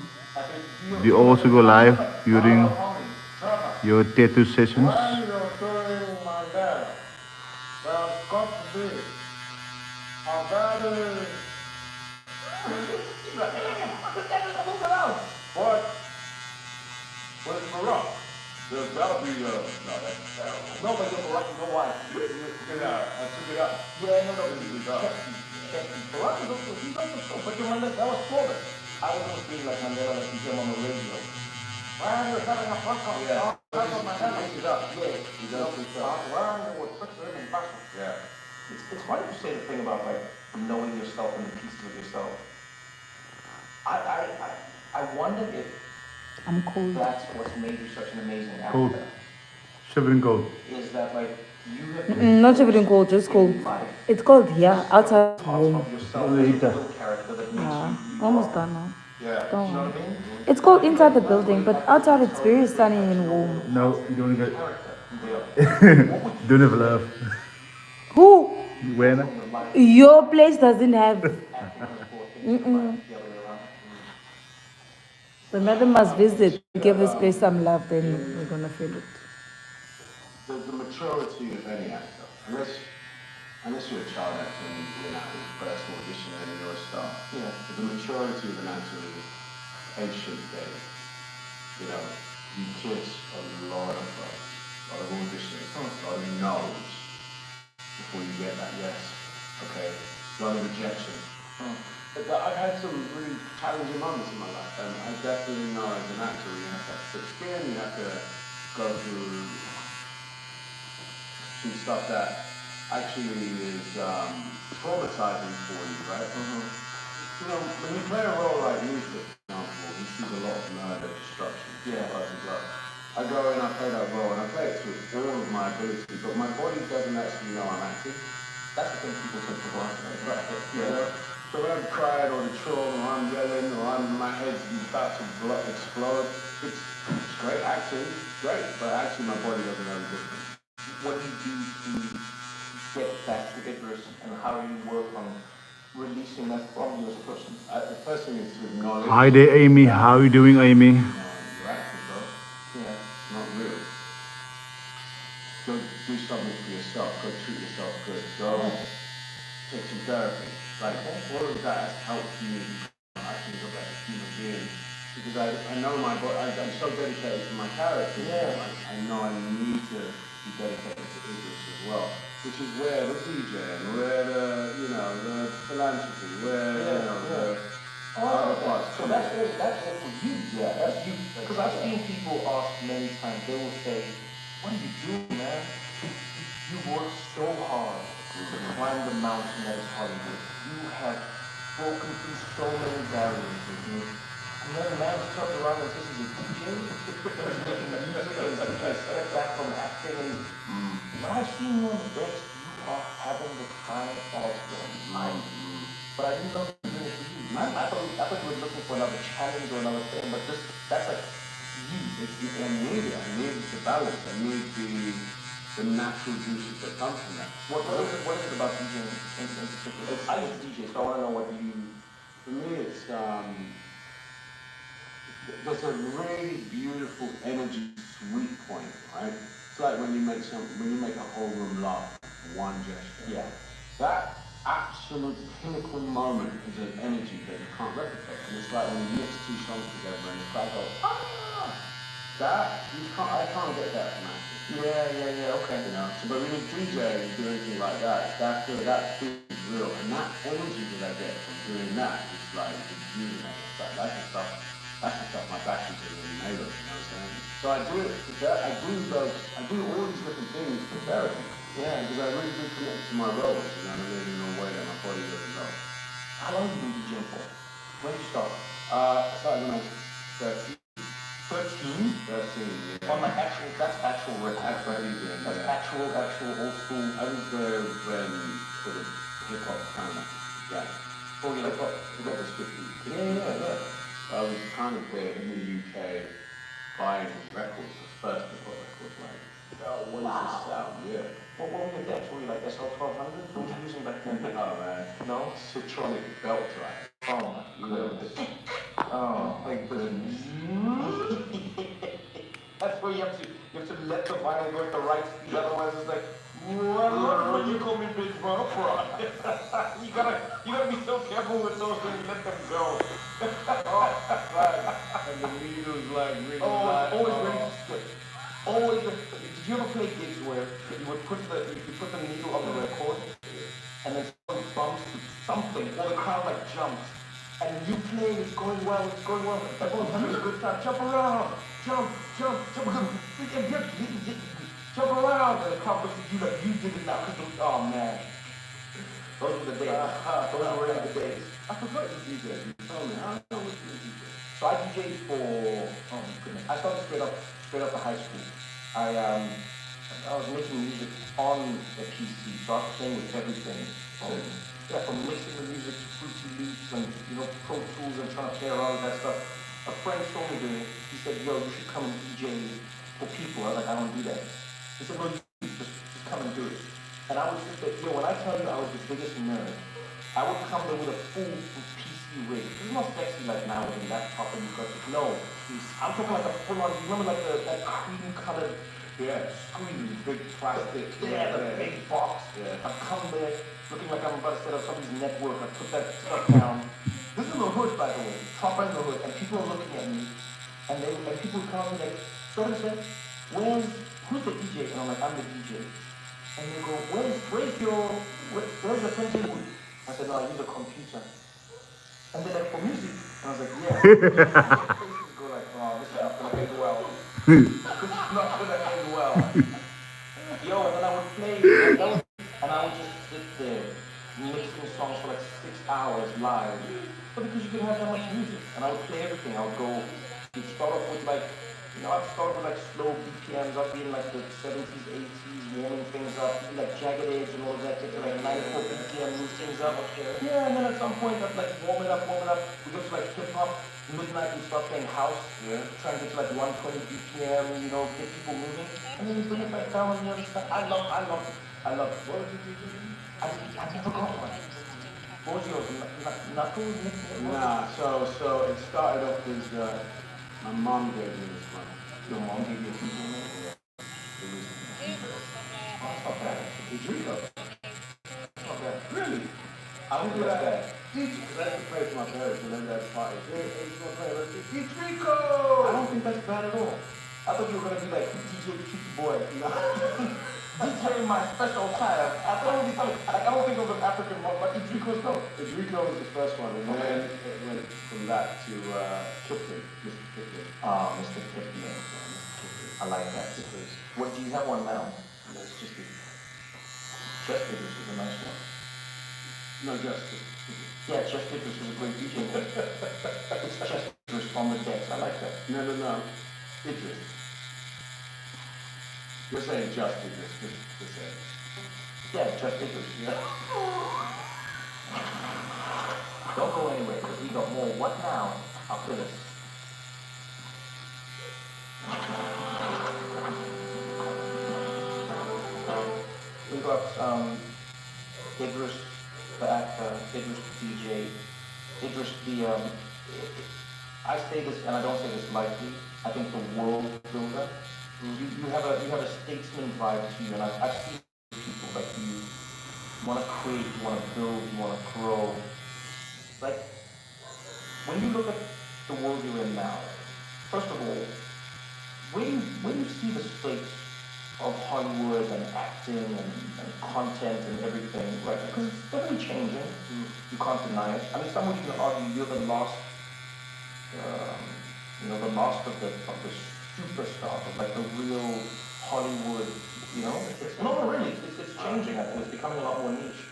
Do you also go live during your tattoo sessions?
Why you throwing my dad? Well, God forbid. Our battle. What? Where's Barack? That'll be, no, that's terrible.
No, but you're Barack, you know why?
I took it up.
Yeah, no,
This is up.
Barack is also, he's also so, but your Mandela, that was flawless. I was always feeling like Mandela, like he came on the radio. Why you're having a podcast?
Yeah.
That's what Mandela
This is up.
Yeah.
He does this up. Yeah.
It's funny you say the thing about like knowing yourself and the pieces of yourself. I wonder if
I'm cold.
that's what's made you such an amazing actor.
Cold. Shivering cold.
Is that like you have
Not even cold, just cold. It's cold, yeah, outside home.
of yourself, a little character that makes
Yeah,
you
almost done now.
Yeah.
Don't
you know
worry.
what I mean?
It's cold inside the building, but outside it's very sunny and warm.
No, you don't get.
Character.
Don't have love.
Who?
When?
Your place doesn't have. The madam must visit, give this place some love, then we're gonna feel it.
The maturity of any actor, unless you're a child actor and you're an actor first audition and you're a star.
Yeah.
But the maturity of an actor is ancient days. You know, you kiss a lot of auditioning, a lot of no's before you get that yes. Okay? A lot of rejection. But I've had some really challenging moments in my life, and I definitely know as an actor you have to have thick skin, you have to go through some stuff that actually is traumatizing for you, right? You know, when you play a role like Luther, for example, he sees a lot of murder, destruction, blood. I go in, I play that role, and I play it to all of my ability, but my body doesn't actually know I'm acting.
That's the thing people take for granted, right?
You know? So when I'm crying or the trauma, or I'm yelling, or my head's about to explode, it's great acting, great, but actually my body doesn't know the difference.
What do you do to get back to Idris, and how do you work on releasing that from you as a person?
The first thing is to acknowledge.
Hi there, Amy. How are you doing, Amy?
You're acting, bro.
Yeah.
It's not real. Go do something for yourself. Go treat yourself good. Go take some therapy. Like, all of that has helped me actually look like a human being. Because I know my body, I'm so dedicated to my character.
Yeah.
I know I need to be dedicated to Idris as well. Which is where the DJing, where the philanthropy, where, the other parts.
So that's all for you. Yeah, that's you. Because I've seen people ask many times, they will say, what are you doing, man? You work so hard to climb the mountain that is Hollywood. You have broken through so many barriers. And then a man turns around and says he's a DJ, he's making music and he's taking a step back from acting. And when I've seen you on the decks, you are having the time of your life. But I didn't know you were doing it for you. I thought you were looking for another challenge or another thing, but that's like you.
I need it. I need the balance. I need the natural juices that come from that.
What is it about DJing in particular? I was a DJ, so I want to know what you...
For me, it's there's a really beautiful energy sweet point, right? It's like when you make a whole room laugh, one gesture.
Yeah.
That absolute pinnacle moment is an energy that you can't replicate. And it's like when you mix two songs together and the crowd goes, ah! I can't get that from acting.
Yeah, okay.
You know, so but when you DJ and do anything like that feels real. And that energy that I get from doing that is like rejuvenating. It's like that's the stuff my batteries are really made of, you know what I'm saying? So I do it for that. I do all these different things for therapy.
Yeah.
Because I really do connect to my roles, you know, in a way that my body doesn't know.
How long have you been DJing for? When did you start?
I started when I was 13.
13?
13, yeah.
On like that's actual record.
Actual DJing,
That's
yeah.
actual old school.
I was there when sort of hip-hop kind of began.
Oh, yeah.
Hip-hop was 50.
Yeah.
I was kind of there in the UK buying records, the first hip-hop records, like, oh, what is this sound? Yeah.
What were your decks? Were you like SL1200? Were you using back then?
Oh man.
No?
Citronic belt drive.
Oh my goodness. Oh my goodness. That's where you have to let the vinyl go at the right speed, otherwise it's like, when you call me big bro, you gotta be so careful with those when you let them go.
And the needle's like really
Always ready to split. Always. Did you ever play gigs where you would put the needle on the record, and then someone bumps something, or the crowd like jumps, and you play, it's going well, everyone's having a good time, jump around, jump around, and the crowd looks at you like you did it now, oh man. Those were the days. Those were really the days.
I forgot you DJ. You told me. How long was you DJ?
So I DJed for, oh my goodness, I started straight up to high school. I was making music on a PC, so I was playing with everything. From mixing the music to Fruity Loops and, Pro Tools and trying to play around with that stuff. A friend told me he said, yo, you should come and DJ for people. I was like, I don't do that. He said, no, you just come and do it. And I was just like, when I tell you I was the biggest nerd, I would come there with a full PC rig. It's not sexy like now with a laptop and you got to, no. I'm talking like a full-on, you remember like that cream-colored screen, big plastic.
Yeah,
the big box.
Yeah.
I've come there looking like I'm about to set up somebody's network. I put that stuff down. This is in the hood, by the way, top in the hood, and people are looking at me, and people come and like, so I said, who's the DJ? And I'm like, I'm the DJ. And they go, where's the printing booth? I said, no, I use a computer. And they're like, for music? And I was like, yeah. Faces go like, oh, this is not gonna end well. This is not gonna end well. Yo, and then I would play, and I would just sit there, mixing songs for like 6 hours live. But because you didn't have that much music. And I would play everything. I would go, you'd start off with like, I'd start with like slow BPMs, I'd be in like the 70s, 80s, warming things up, like Jagged Edge and all of that, get to like 94 BPM, move things up. Yeah, and then at some point I'd like warm it up, we go to like hip hop, midnight we start playing house, try and get to like 120 BPM, get people moving, and then we bring it back down on the other side. I love it. What was you doing? I never got one. What was yours? Knuckles?
Nah, so it started off as, my mom gave me this one.
Your mom gave you a keyboard?
Yeah. It was
Oh, that's not bad.
it's Rico.
That's not bad.
Really?
I don't think that's bad.
Because I had to play for my parents and then that's party. Hey, you gonna play? Let's see. It's
I
Rico!
don't think that's bad at all. I thought you were gonna be like DJ Cheeky Boy, DJ my special child. I don't think of an African mom, but Idrico's no.
Rico was the first one, and then it went from that to Kipling, Mr. Kipling.
Mr. Kipling. I like that. What do you have one now?
And that's just it.
Chess Figures is a nice one.
No, just it.
Yeah, Chess Figures is a great DJ. It's Chess Figures on the decks. I like that.
No. Idris. You're saying just Idris, just say.
Yeah, Chess Figures. Yeah. Don't go anywhere because we got more. What now? After this. We got Idris the actor, Idris the DJ, Idris the I say this and I don't say this lightly. I think the world builder. You have a statesman vibe to you, and I've seen people like you want to create, you want to build, you want to grow. Like when you look at the world you're in now, first of all, when you see the state of Hollywood and acting and content and everything, right? Because it's definitely changing. You can't deny it. I mean, some would even argue you're the last, the last of the superstars, of like the real Hollywood, No, really, it's changing. I think it's becoming a lot more niche.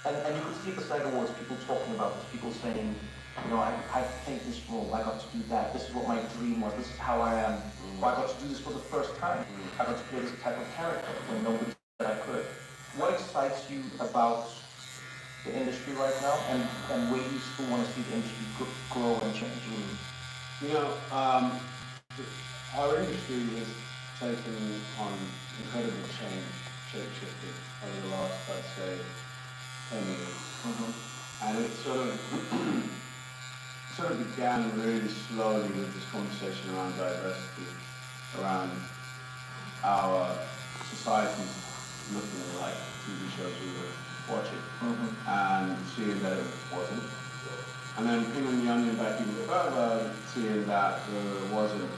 And you can see at the SAG Awards people talking about this, people saying, I played this role, I got to do that, this is what my dream was, this is how I am, or I got to do this for the first time, I got to play this type of character when nobody said I could. What excites you about the industry right now, and where you still want to see the industry grow and change?
Our industry has taken on incredible shape shifting over the last, I'd say, 10 years. And it sort of began really slowly with this conversation around diversity, around our societies looking like TV shows we were watching, and seeing that it wasn't. And then peeling the onion back even further, seeing that there wasn't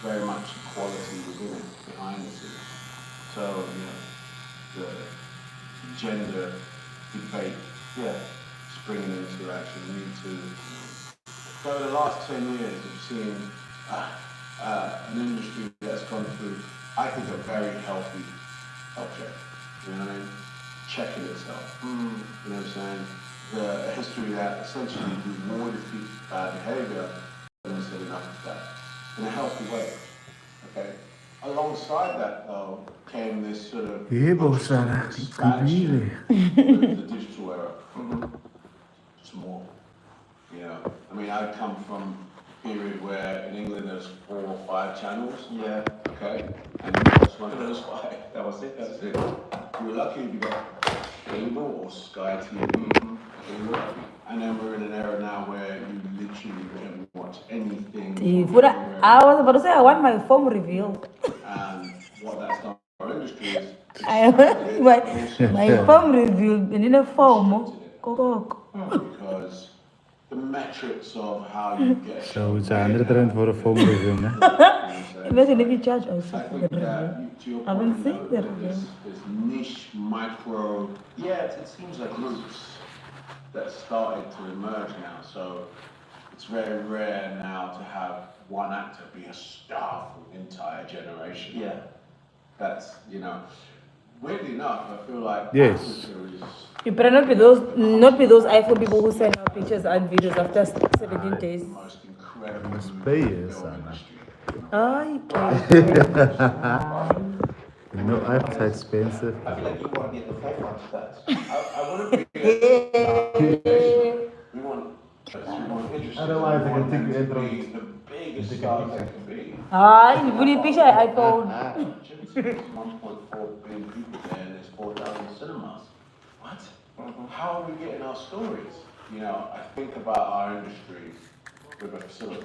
very much equality within it, behind the scenes. So, the gender debate springing into action. Me too. So over the last 10 years, we've seen an industry that's gone through, I think, a very healthy health check. You know what I mean? Checking itself. You know what I'm saying? A history that essentially rewarded people for bad behavior and said enough of that in a healthy way. Okay? Alongside that, though, came this sort of expansion with the digital era. Just more. You know, I mean, I come from a period where in England there's 4 or 5 channels. Yeah. Okay? And what's one of those 5? That was it. That's it. You were lucky if you got cable or Sky TV. And then we're in an era now where you literally can watch anything.
I was about to say I want my phone revealed.
And what that's done for our industry is
my phone revealed and in a phone.
Because the metrics of how you get
So it's 100 rand for a phone review, ne?
Imagine if you charge also
I
for the
think
review.
that
I haven't seen the review.
this niche micro
it seems like
groups that started to emerge now. So it's very rare now to have one actor be a star for an entire generation.
Yeah.
That's, weirdly enough, I feel like
Yes.
Africa is
You better not be those iPhone people who send out pictures and videos after 17 days.
the most incredible
pay
movie
yes,
film
Anna.
industry.
No, iPhones are expensive.
I feel like you want to be at the forefront of that.
I want to be. We want interesting.
Otherwise, I can take you
to be the biggest stars that can be.
You put a picture of iPhone.
1.4 billion people there, and there's 4,000 cinemas. What? How are we getting our stories? I think about our industry with a sort of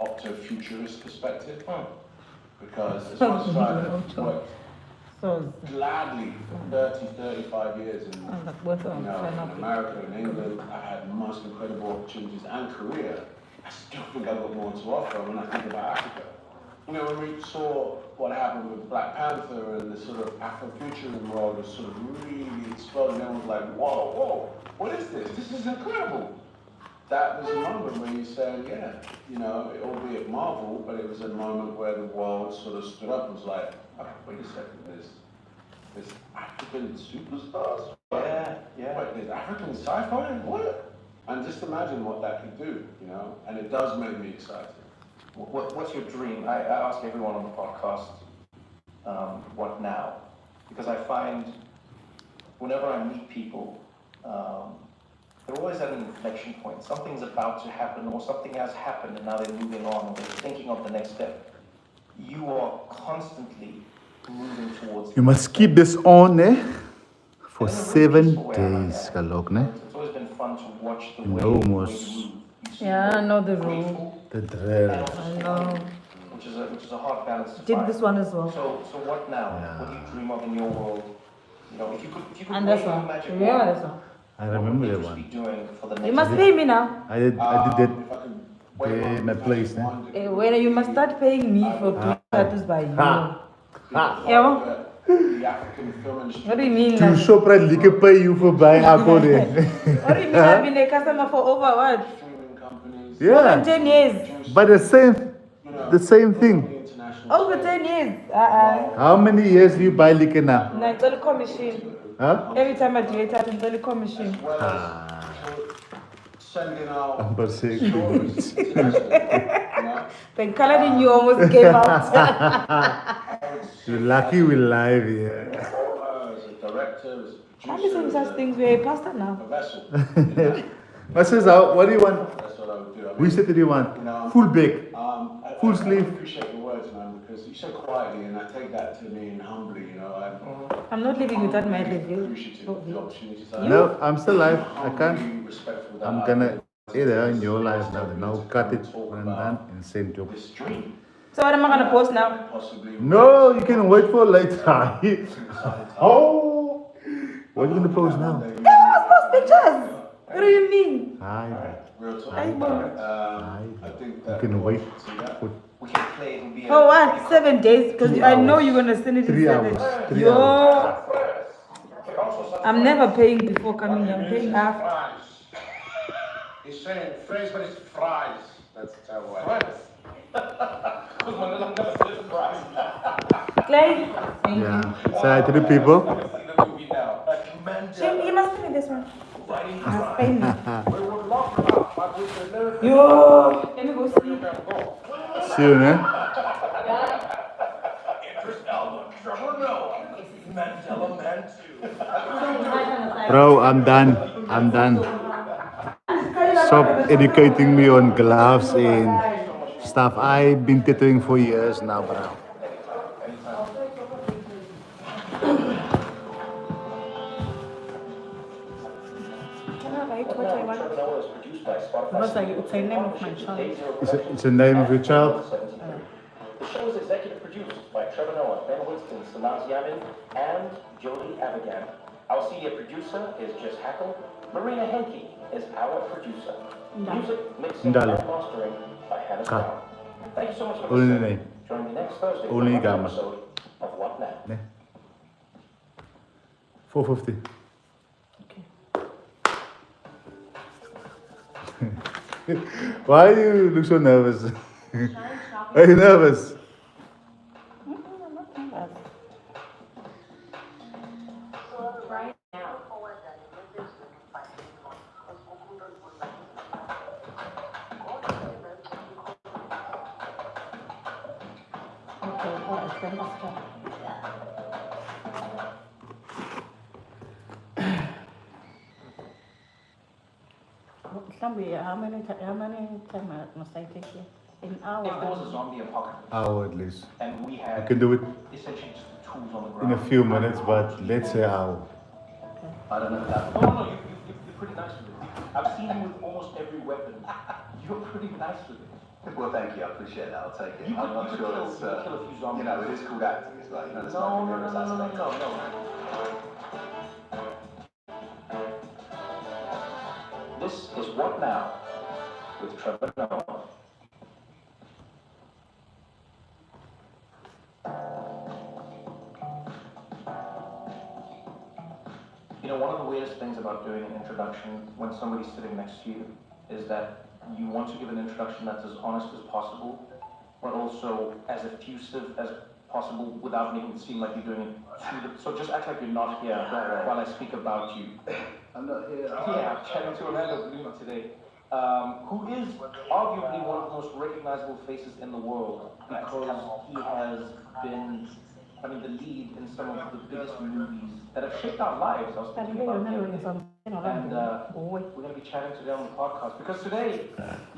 opto-futurist perspective. Because as much as I've worked gladly for 35 years in America and England, I've had the most incredible opportunities, and Korea, I still think I've got more to offer when I think about Africa. When we saw what happened with Black Panther and the sort of Afrofuturism world was sort of really exploding, everyone was like, whoa, what is this? This is incredible. That was a moment where you said, albeit Marvel, but it was a moment where the world sort of stood up and was like, oh, wait a second, there's African superstars?
Yeah.
Wait, there's African sci-fi? What? And just imagine what that could do, and it does make me excited.
What's your dream? I ask everyone on the podcast, what now? Because I find whenever I meet people, they're always at an inflection point. Something's about to happen, or something has happened, and now they're moving on, or they're thinking of the next step. You are constantly moving towards.
You must keep this on, for 7 days, kalok, ne?
It's always been fun to watch the
No
way
more.
you move.
Yeah, I know the rule.
The drill.
I know.
Which is a hard balance to
Did
find.
this one as well.
So what now?
Yeah.
What do you dream of in your world? If you could
And
wave
this
your
one.
magic
Remember
wand,
this one.
I remember that
what would
one.
you be doing for the next
You must pay me now.
I did that
Pay
my place, ne?
When you must start paying me for doing tattoos by you. Yeah, well,
The African film industry.
what do you mean?
To Shoprite like pay you for buying alcohol.
What do you mean I've been a customer for over what?
Streaming companies.
More than
Yeah,
10 years.
but the same thing.
Over 10 years.
How many years do you buy liquor now?
Na telecom machine.
Huh?
Every time I do a tattoo, telecom machine.
Sending out
Number 6.
stories internationally,
The color in you almost came out.
You're lucky we're live here.
As a director, as a
I'm saying
producer,
such things. We're a pastor now.
a vessel.
My sister, what do you want?
That's what I do. I mean,
Which tattoo do you want?
You know,
Full back. Full
I
sleeve.
appreciate your words, man, because you said quietly, and I take that to mean humbly. You know,
I'm not living without my review.
appreciative of the opportunities I
No, I'm still alive. I
humbly
can't.
respectful that
I'm
I
gonna
was
either in your life now.
able
Now
to
cut
come
it
talk
when I'm
about
done and send you.
this dream.
So what am I gonna post now?
Possibly.
No, you can wait for later. Oh, what are you gonna post now?
I must post pictures. What do you mean?
Hi.
Real talk.
Hi, Bob.
I think
You
that
can wait.
see that.
For
We can play, it'll be
For what? 7 days? Because
2
I know
hours.
you're gonna send it in
3
7.
hours. 3
Yo,
hours.
I'm never paying before coming. I'm paying after.
Fries. He's saying phrase, but it's fries. That's a terrible idea. Because Mandela never said fries.
Clay, thank you.
Yeah. Say hi to the people.
See the movie now.
Shane, you must pay me this one.
Writing
You must pay me.
we were locked up, but we could never
Yo, let me go sleep.
See you, man.
interest album. Trevor Noah. Mandela Man 2.
Bro, I'm done. I'm done. Stop educating me on gloves and stuff. I've been tattooing for years now, bro.
Can I write what I want?
Trevor Noah is produced by Spotify.
Because it's a name of my child.
It's the name of your child?
The show is executive produced by Trevor Noah, Ben Winston, Sanaz Yamin, and Jody Avigan. Our senior producer is Jess Hackle. Marina Henke is our producer. Music, mixing,
Ndala.
and mastering by Hannah
Ka.
Brown. Thank you so much for
Only
listening.
name.
Join me next Thursday for
Only
another
gamma.
episode of What Now?
Nee. 450. Why you look so nervous? Are you nervous?
Right now.
Okay, alright, then let's go. Mhlambi, how many time must I take here? An hour?
If there was a zombie apocalypse
Hour at least.
and we
I
had
can do it
essentially just the tools on the
in
ground.
a few minutes, but let's say hour.
I don't know that. No, you're pretty nice with it. I've seen you with almost every weapon. You're pretty nice with it.
Well, thank you. I appreciate that. I'll take it.
You could,
I'm not
you could
sure
kill,
it's,
you could kill a few zombies.
you know, it is called acting as well. You know, there's
No,
nothing
no,
there
no,
as
no, no,
aspect.
no, no. This is What Now with Trevor Noah. You know, one of the weirdest things about doing an introduction when somebody's sitting next to you is that you want to give an introduction that's as honest as possible, but also as effusive as possible without making it seem like you're doing it to the... So just act like you're not here while I speak about you.
I'm not here.
Yeah, I'm chatting to Orlando Bloom today, who is arguably one of the most recognizable faces in the world because he has been, I mean, the lead in some of the biggest movies that have shaped our lives. I was thinking about him. And we're going to be chatting today on the podcast because today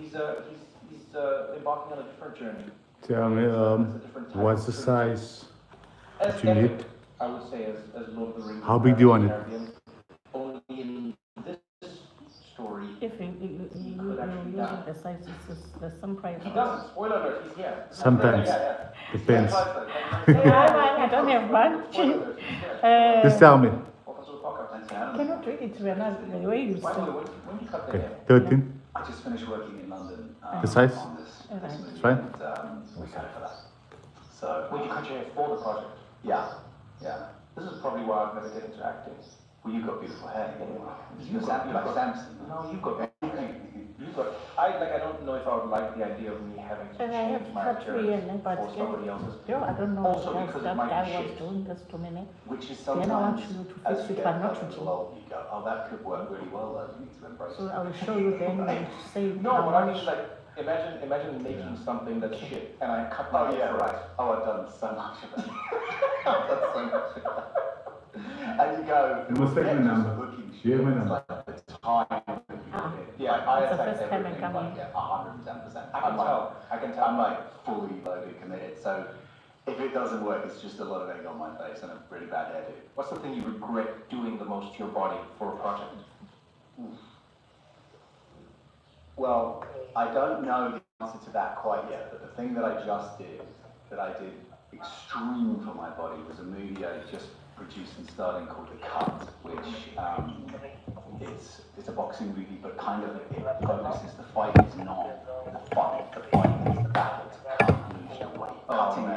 he's embarking on a different journey.
Tell me, what's the size
As
that you
epic,
need?
I would say, as Lord of the Rings.
How big do you want it?
Caribbean. Only in this story,
If you using the size, there's some price.
he doesn't. Spoiler alert, he's here.
Sometimes.
Yeah.
Depends.
I don't have much.
Just tell me.
Welcome to the podcast.
Cannot read it to another the way you
By the way,
say.
when you cut the
Okay,
hair,
13.
I just finished working in London.
The size?
On this movie,
It's fine.
and we cut it for that. So,
when you cut your hair for the project,
yeah, yeah.
this is probably why I've never get into acting.
Well, you've got beautiful hair.
You've got,
Samson.
no, you've got, I don't know if I would like the idea of me having to
And I have
change my
cut free
appearance
and but
for somebody else's.
I don't know
Also
what
because it
that
might
guy
be
was
shit.
doing this to me.
Which is
Then I want
sometimes,
you to
as
fix
you
it,
get
but not
a
to
little
do.
older, you go, oh, that could work really well. You need to embrace
So
it.
I will show you then and say
No,
how
but I
much.
mean, like, imagine making something that's shit, and I cut my
Oh, yeah,
hair
right. Oh, I've done so much of it. I've done so much of it. And you go,
You must take my
"Yeah, just
number.
looking
You have my
shit."
number.
It's like the time that you do it.
Yeah,
I
It's the
attack
first time I
everything
come
like
in.
110%.
I can tell.
I'm like fully loaded, committed. So if it doesn't work, it's just a lot of egg on my face and a really bad hairdo.
What's the thing you regret doing the most to your body for a project?
Well, I don't know the answer to that quite yet, but the thing that I just did, that I did extreme for my body, was a movie I just produced and starring called The Cut, which it's a boxing movie, but kind of it focuses, the fight is not the fight is the battle to cut and lose your weight. Cutting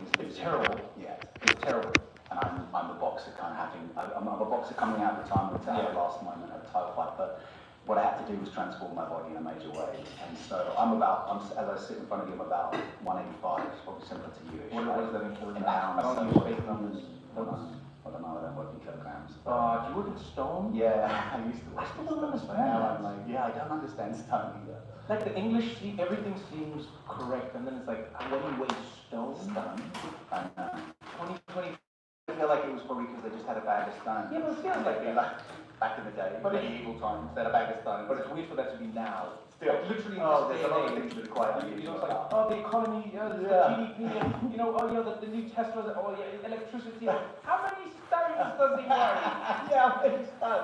is
It's terrible.
Yeah,
It's terrible.
and I'm a boxer kind of I'm a boxer coming out of retirement to have a last moment at a title fight, but what I had to do was transform my body in a major way. And so as I sit in front of you, I'm about 185, it's probably similar to you.
What does that mean?
In pounds.
I don't
so
use fake numbers.
I don't know, I don't work in kilograms.
Do you work in stone?
Yeah, I used to.
I still don't understand.
Now I'm like, yeah, I don't understand stone either.
Like the English, everything seems correct, and then it's like, when you weigh stone?
Stone? I know.
2020.
I feel like it was probably because they just had a bag of stone.
Yeah, but it feels like it.
Back in the day,
But
medieval times, they had a bag of stone.
But it's weird for that to be now.
Still.
Like literally in
Oh,
this
there's a
day
lot of
and
things
age.
that are quite
You know,
unusual
it's like,
about.
oh, the economy, the GDP, and, you know, oh, yeah, the new Teslas, oh, yeah, electricity. How many stones does he weigh?
Yeah, it's fun.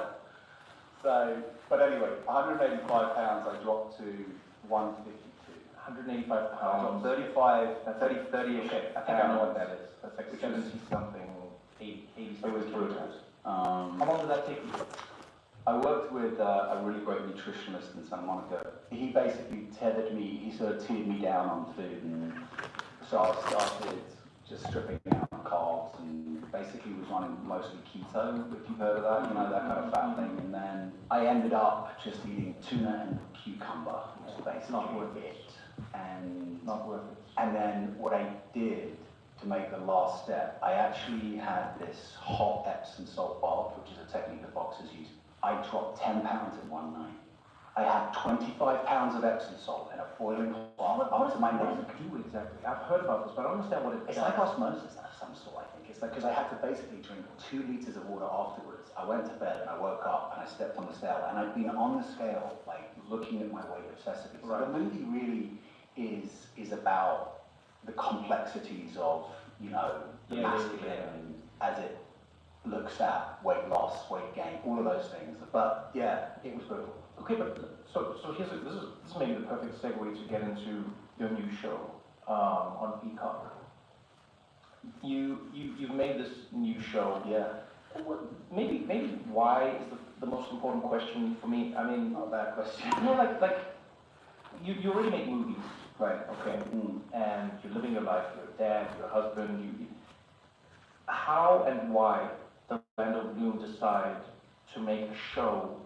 So, but anyway, 185 pounds I dropped to 152.
185
I
pounds.
dropped 30-ish.
Okay, I think I know what that is. That's like 70 something, 80
It
something.
was brutal.
How long did that take you?
I worked with a really great nutritionist in Santa Monica. He basically tethered me, he sort of tiered me down on food, and so I started just stripping out carbs and basically was running mostly keto, if you've heard of that, you know, that kind of fat thing. And then I ended up just eating tuna and cucumber, which is basically
Not worth
it. And
Not worth it.
And then what I did to make the last step, I actually had this hot Epsom salt bath, which is a technique that boxers use. I dropped 10 pounds in one night. I had 25 pounds of Epsom salt in a boiling hot bath.
What does it do exactly? I've heard about this, but I don't understand what it
It's
does.
like osmosis of some sort, I think. It's like, because I had to basically drink 2 liters of water afterwards. I went to bed and I woke up and I stepped on the scale, and I'd been on the scale, like looking at my weight obsessively. So the movie really is about the complexities of, you know, the masculine as it looks at weight loss, weight gain, all of those things. But yeah, it was brutal.
Okay, but so this is maybe the perfect segue to get into your new show on Peacock. You've made this new show.
Yeah.
Maybe why is the most important question for me. I mean,
Not a bad question.
you know, like you already make movies,
Right.
okay, and you're living your life. You're a dad, you're a husband. How and why does Orlando Bloom decide to make a show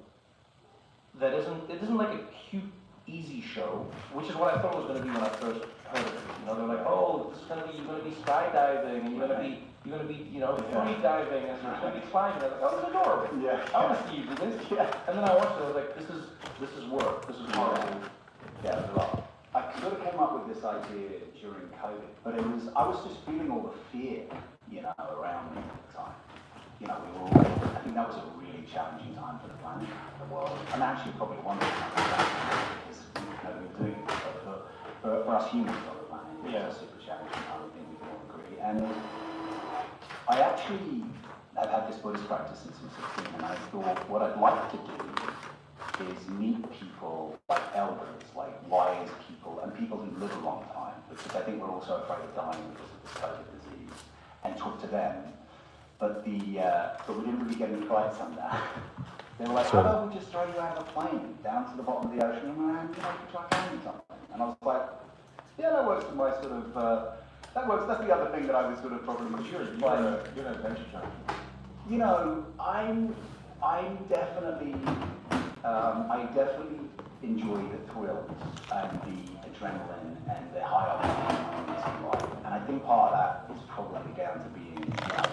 that isn't like a cute, easy show, which is what I thought it was going to be when I first heard of it. You know, they're like, oh, you're going to be skydiving, and you're going to be, you know, free diving, and you're going to be climbing. I was like, oh, this is adorable.
Yeah.
I want to see you do this.
Yeah.
And then I watched it. I was like, this is work. This is hard.
Yeah, there's a lot. I sort of came up with this idea during COVID, but I was just feeling all the fear, you know, around me at the time. You know, I think that was a really challenging time for the planet, the world, and actually probably one of the times because we're doing this, but for us humans on the planet, it's a super challenging time, I think we can all agree. And I've had this Buddhist practice since I'm 16, and I thought what I'd like to do is meet people like elders, like wise people, and people who live a long time, because I think we're also afraid of dying because of this COVID disease, and talk to them. But we didn't really get any flights on that. They were like, how about we just throw you out of a plane down to the bottom of the ocean and you know, try climbing something? And I was like, yeah, that works for my sort of, that works. That's the other thing that I was sort of probably
You're an adventure junkie.
You know, I definitely enjoy the thrills and the adrenaline and the high octane moments in life. And I think part of that is probably down to being, you know,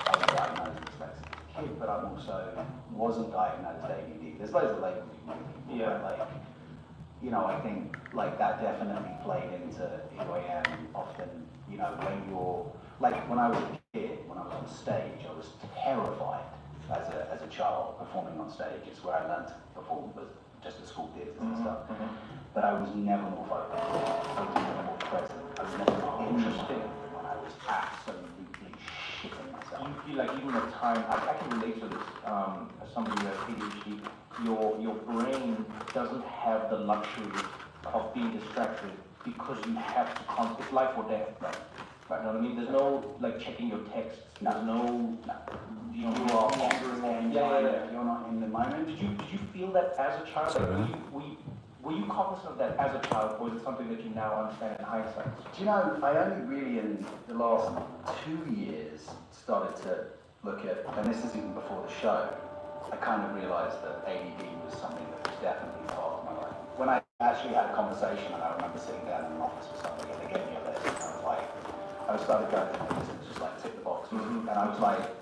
I was diagnosed with dyslexic as a kid, but I also wasn't diagnosed with ADD. There's loads of labels you can give me, but like, you know, I think like that definitely played into who I am often, you know, when you're, like when I was a kid, when I was on stage, I was terrified as a child performing on stage. It's where I learned to perform, was just at school theatres and stuff. But I was never more focused. I was never more present. I was never more interested when I was absolutely shitting myself.
You feel like even the time, I can relate to this, as somebody who has ADHD, your brain doesn't have the luxury of being distracted because you have to, it's life or death.
Right.
You know what I mean? There's no like checking your texts. There's no, you know,
You are
wandering on.
You're not in the moment.
Did you feel that as a child? Like, were you cognizant of that as a child, or is it something that you now understand in hindsight?
Do you know, I only really in the last 2 years started to look at, and this is even before the show, I kind of realised that ADD was something that was definitely part of my life. When I actually had a conversation, and I remember sitting down in an office with somebody, and they gave me a list, and I was like, I started going through this and just like tick the boxes, and I was like,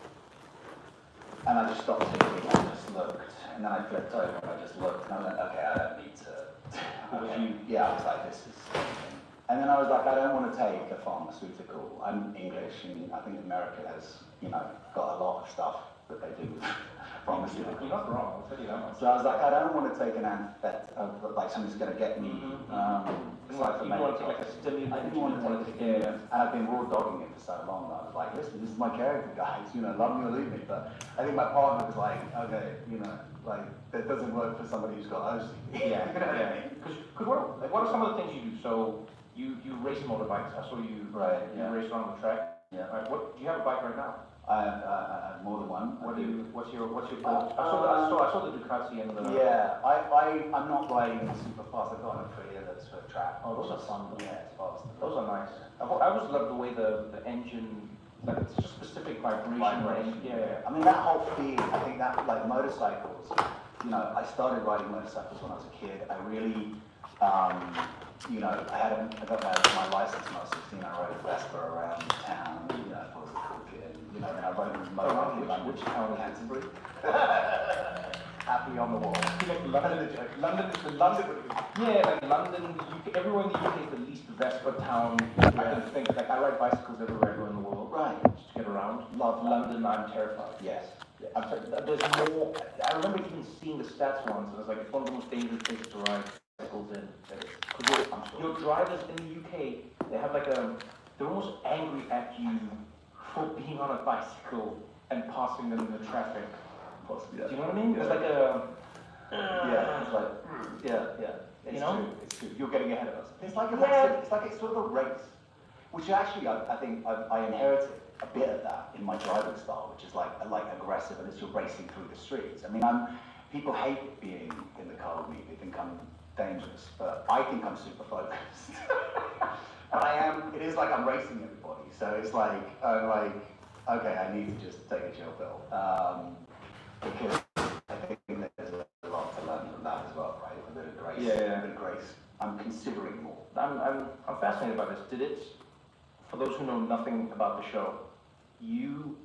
and I just stopped ticking and I just looked, and then I flipped over and I just looked, and I went, okay, I don't need to. Yeah, I was like, this is. And then I was like, I don't want to take a pharmaceutical. I'm English, and I think America has, you know, got a lot of stuff that they do with pharmaceuticals.
You're not wrong, I'll tell you that much.
So I was like, I don't want to take an like something's going to get me.
It's like you want to take like a stimulant.
I didn't want to take it. And I've been raw dogging it for so long that I was like, listen, this is my character, guys. You know, love me or leave me. But I think my partner was like, okay, you know, like that doesn't work for somebody who's got OCD.
Yeah, yeah. Because what are some of the things you do? So you race motorbikes. I saw you.
Right.
You
Yeah.
race around the track.
Yeah.
Right. What do you have a bike right now?
I have more than one.
What's your goal? I saw the Ducati and the.
Yeah, I'm not riding super fast. I've got an Aprilia that's for track.
Oh, those are fun.
Yeah, it's fast.
Those are nice. I always love the way the engine, like it's just specific vibration. Yeah.
I mean, that whole feel, I think that, like motorcycles, you know, I started riding motorcycles when I was a kid. I really, you know, I got my license when I was 16. I rode a Vespa around town, you know, I was a cool kid. You know, and I rode a motorbike.
Which town is
Canterbury? Happy on the wall.
London is the London. Yeah, like London, UK, everywhere in the UK is the least Vespa town I can think. Like I ride bicycles everywhere I go in the world.
Right.
Just to get around. Love London, I'm terrified.
Yes.
There's more. I remember even seeing the stats once. It was like it's one of the most dangerous places to ride bicycles in. Because your drivers in the UK, they have like they're almost angry at you for being on a bicycle and passing them in the traffic.
Possibly.
Do you know what I mean? It's like a.
Yeah, it's like, yeah. It's
You know?
true, it's true. You're getting ahead of us. It's like a massive, it's sort of a race, which actually I think I inherited a bit of that in my driving style, which is like aggressive, and as you're racing through the streets. I mean, people hate being in the car with me. They think I'm dangerous, but I think I'm super focused. And I am. It is like I'm racing everybody. So it's like I'm like, okay, I need to just take a chill pill. Because I think there's a lot to learn from that as well, right? A bit of grace.
Yeah.
A bit of grace. I'm considering more.
I'm fascinated by this. Did it, for those who know nothing about the show, you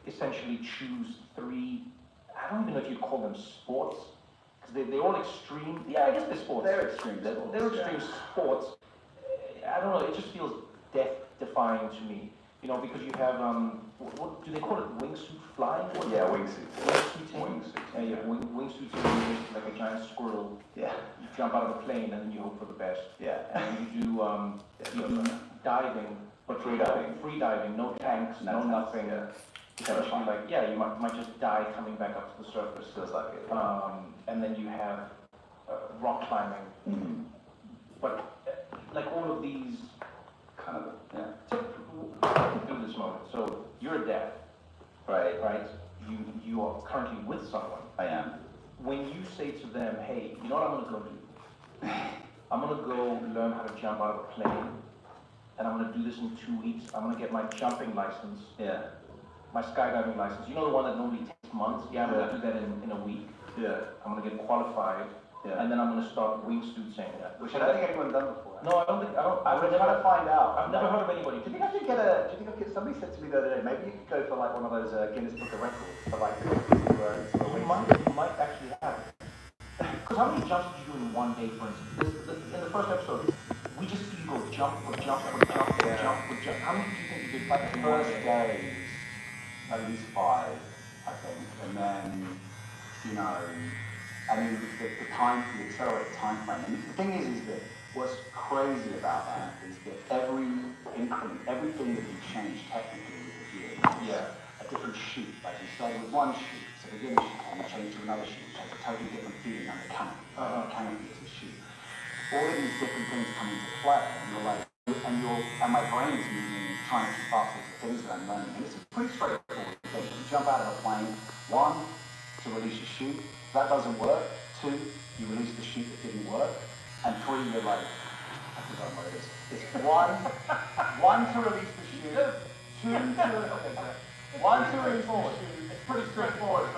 essentially choose 3, I don't even know if you'd call them sports, because they're all extreme. Yeah, I guess they're sports.
They're extreme sports.
They're extreme sports. I don't know, it just feels death-defying to me. You know, because you have, what do they call it, wingsuit flying?
Yeah, wingsuit.
Wingsuiting. Yeah, you have wingsuiting, like a giant squirrel.
Yeah.
You jump out of a plane and then you hope for the best.
Yeah.
And you do diving, but free diving, no tanks, no
tanks,
nothing.
yeah.
Essentially, like, yeah, you might just die coming back up to the surface.
Feels like it.
And then you have rock climbing.
Mm-hmm.
But like all of these,
Kind of, yeah.
through this moment. So you're a dad,
Right.
right? You are currently with someone.
I am.
When you say to them, hey, you know what I'm gonna go do? I'm gonna go learn how to jump out of a plane, and I'm gonna do this in 2 weeks. I'm gonna get my jumping license,
Yeah.
my skydiving license. You know the one that normally takes months? Yeah, I'm gonna do that in a week.
Yeah.
I'm gonna get qualified, and then I'm gonna start wingsuiting.
Which I don't think anyone's done before.
No, I don't think.
I've been trying to find out.
I've never heard of anybody.
Do you think I could get somebody said to me the other day, maybe you could go for like one of those Guinness Book of Records for like the
You might actually have it. Because how many jumps did you do in one day, for instance? In the first episode, we just see you go jump for jump for jump for jump for jump. How many do you think you did?
Like the first days, at least 5, I think. And then, you know, I mean, the accelerated time frame. And the thing is that what's crazy about that is that every increment, everything that you change technically with the gear is a different shoot. Like you started with one shoot, it's a beginner shoot, and you change to another shoot, which has a totally different feeling under canopy. Canopy is a shoot. All of these different things come into play, and you're like, and my brain is moving, trying to keep up with the things that I'm learning. And it's a pretty straightforward thing. You jump out of a plane, one, to release your chute. That doesn't work. Two, you release the chute that didn't work. And three, you're like, I forgot what it is. It's one to release the chute. Two to release the chute. It's pretty straightforward.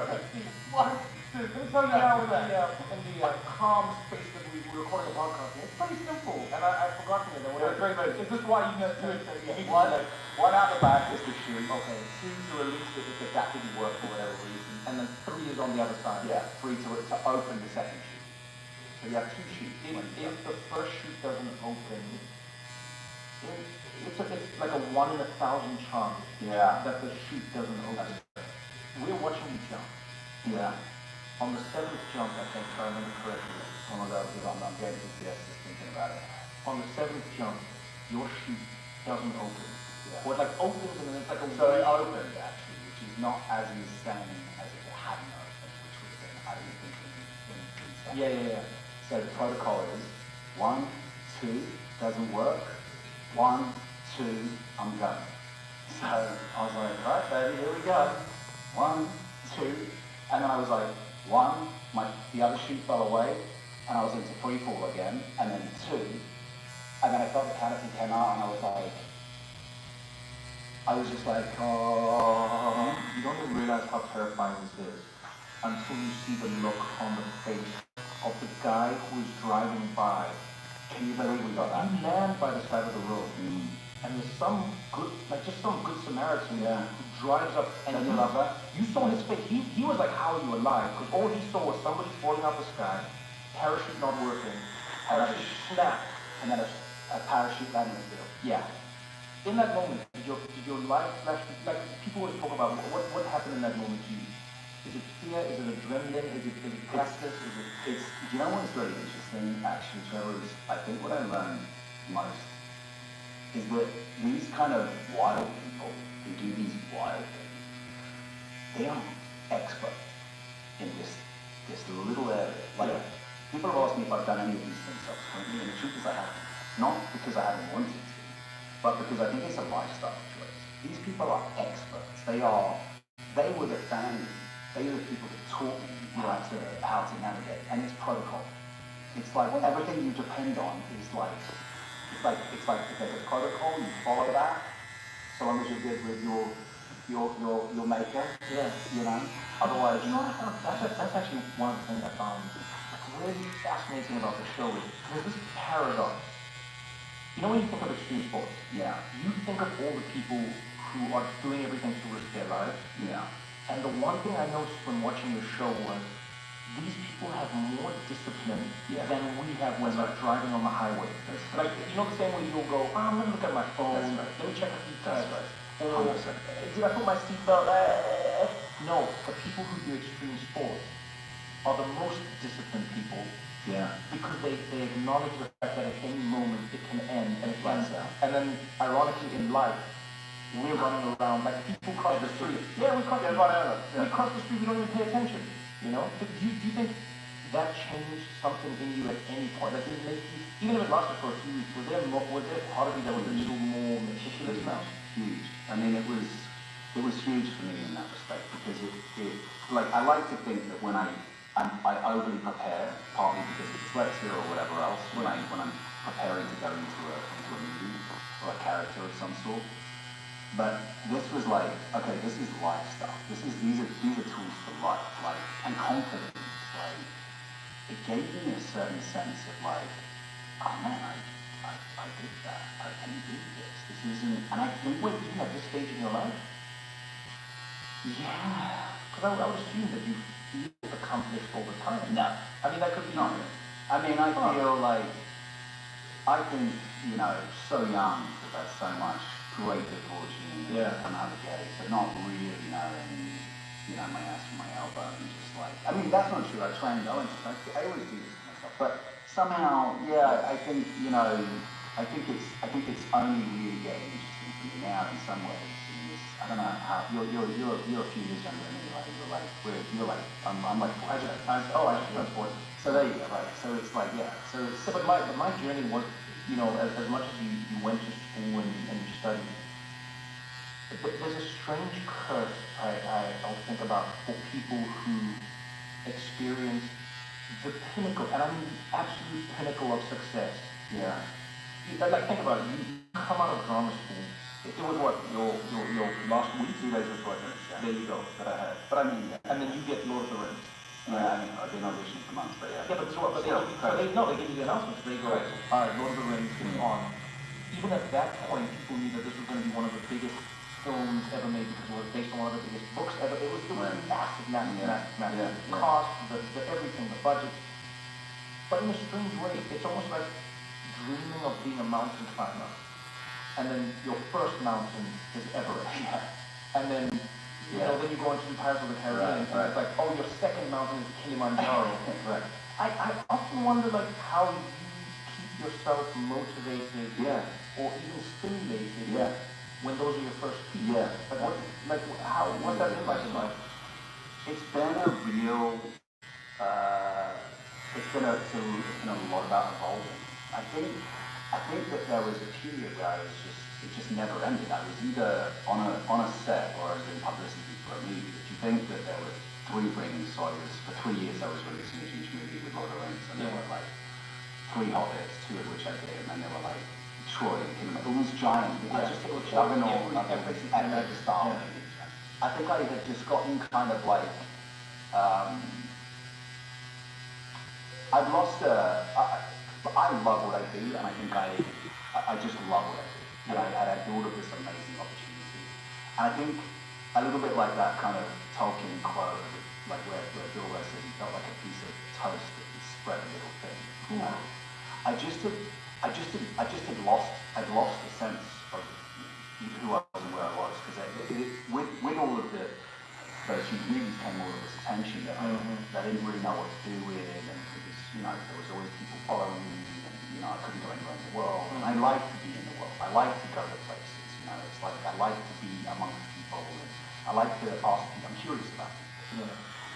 One, two. Let me tell you now in the calm space that we recorded the podcast. It's pretty simple. And I forgot to that. Is this why you do it? One out the back is the chute. Okay. Two to release it if that didn't work for whatever reason. And then three is on the other side. Yeah. Three to open the second chute. So you have two chutes. If the first chute doesn't open, it's like a 1 in 1,000 chance that the chute doesn't open. We're watching you jump. Yeah. On the 7th jump, I think, if I remember correctly. Oh my God, I'm getting PTSD just thinking about it. On the 7th jump, your chute doesn't open. Yeah. Or it like opens and then it's like a... So it opened actually, which is not as insane as if it hadn't opened, which would have been, I don't think, insane. Yeah. So the protocol is 1, 2, doesn't work. 1, 2, I'm going. So I was like, all right, baby, here we go. 1, 2, and then I was like, 1, the other chute fell away, and I was into free fall again, and then 2, and then I felt the canopy came out, and I was just like, oh. You don't even realize how terrifying this is until you see the look on the face of the guy who is driving by. Can you believe we got that? You land by the side of the road, and there's some good Samaritan who drives up, and you saw his face. He was like, how are you alive? Because all he saw was somebody falling out the sky, parachute not working, parachute snap, and then a parachute landing in the field. Yeah. In that moment, did your life flash? Like people always talk about what happened in that moment to you. Is it fear? Is it adrenaline? Is it practice? Do you know what's really interesting, actually, Trevor, is I think what I learned most is that these kind of wild people who do these wild things, they are experts in this little area. Like, people have asked me if I've done any of these things subsequently, and the truth is I haven't. Not because I haven't wanted to, but because I think it's a lifestyle choice. These people are experts. They were the family. They are the people that taught me how to navigate, and it's protocol. It's like everything you depend on is like it's like if there's a protocol, you follow that. So long as you're good with your maker, you know. Otherwise, you know what I found? That's actually one of the things I found really fascinating about the show is there's this paradox. You know when you think of extreme sports, you think of all the people who are doing everything to risk their lives. Yeah. And the one thing I noticed when watching the show was these people have more discipline than we have when we're driving on the highway. Like, you know the same way you'll go, I'm going to look at my phone, let me check a few texts. Or, did I put my seatbelt? No, the people who do extreme sports are the most disciplined people. Yeah. Because they acknowledge the fact that at any moment it can end and it ends out. And then, ironically, in life, we're running around like people cross the street. Yeah, we cross the street. We cross the street, we don't even pay attention. You know? Do you think that changed something in you at any point? Like, did it make you, even if it lasted for a few weeks, was there part of you that was a little more meticulous now? Huge. I mean, it was huge for me in that respect because it like I like to think that when I overly prepare, partly because of dyslexia or whatever else, when I'm preparing to go into a movie or a character of some sort. But this was like, okay, this is life stuff. These are tools for life, like, and confidence. Like, it gave me a certain sense of like, oh man, I did that. I can do this. This isn't, and I think when you at this stage in your life, because I would assume that you feel accomplished all the time. No, I mean that could be not. I mean, I feel like I've been, so young to have so much great good fortune to navigate, but not really knowing, my ass from my elbow and just like, I mean, that's not true. I try and go into I always do this kind of stuff, but somehow, yeah, I think, you know, I think it's only really getting interesting for me now in some ways. In this, I don't know how you're a few years younger than me, right? You're like I'm like I just turned 40. So there you go, right? So it's like
But my journey was, you know, as much as you went to school and you studied, there's a strange curse I'll think about for people who experience the pinnacle, and I mean the absolute pinnacle of success.
yeah.
Like, think about it. You come out of drama school. It was what your last week.
2 days before I finished, yeah.
There you go.
But I had, but I mean, yeah.
And then you get Lord of the Rings.
Yeah, I mean, I've been auditioning for months, but yeah.
Yeah, but they give you the announcements. They go, all right, Lord of the Rings is on. Even at that point, people knew that this was going to be one of the biggest films ever made because it was based on one of the biggest books ever. It was massive.
Yeah.
Cost, the everything, the budget. But in a strange way, it's almost like dreaming of being a mountain climber, and then your first mountain is Everest, and then you know, then you go into Pirates of the Caribbean, and it's like, oh, your second mountain is Kilimanjaro.
Right.
I often wonder, like, how you keep yourself motivated, or even stimulated, when those are your first peaks.
Yeah.
Like, what's that been like in life?
It's been a real. It's been a lot about evolving. I think that there was a period where it just never ended. I was either on a set or I was in publicity for a movie. If you think that there were 3 Bringing Sawyers, for 3 years I was releasing a huge movie with Lord of the Rings, and there were like 3 Hobbits, 2 of which I did, and then there were like Troy and Kingdom. All these giant, just juggernaut, epic style movies. I think I had just gotten kind of like, I've lost I love what I do, and I think I just love what I do. And I had all of this amazing opportunity. And I think a little bit like that kind of Tolkien quote, like where Bilbo says he felt like a piece of toast that was spread a little thin. You know, I just had lost the sense of who I was and where I was, because with all of those huge movies came all of this attention that I didn't really know what to do with, and because, you know, there was always people following me, and, you know, I couldn't go anywhere in the world, and I like to be in the world, I like to go to places, you know, it's like I like to be amongst people, and I like to ask people, I'm curious about people.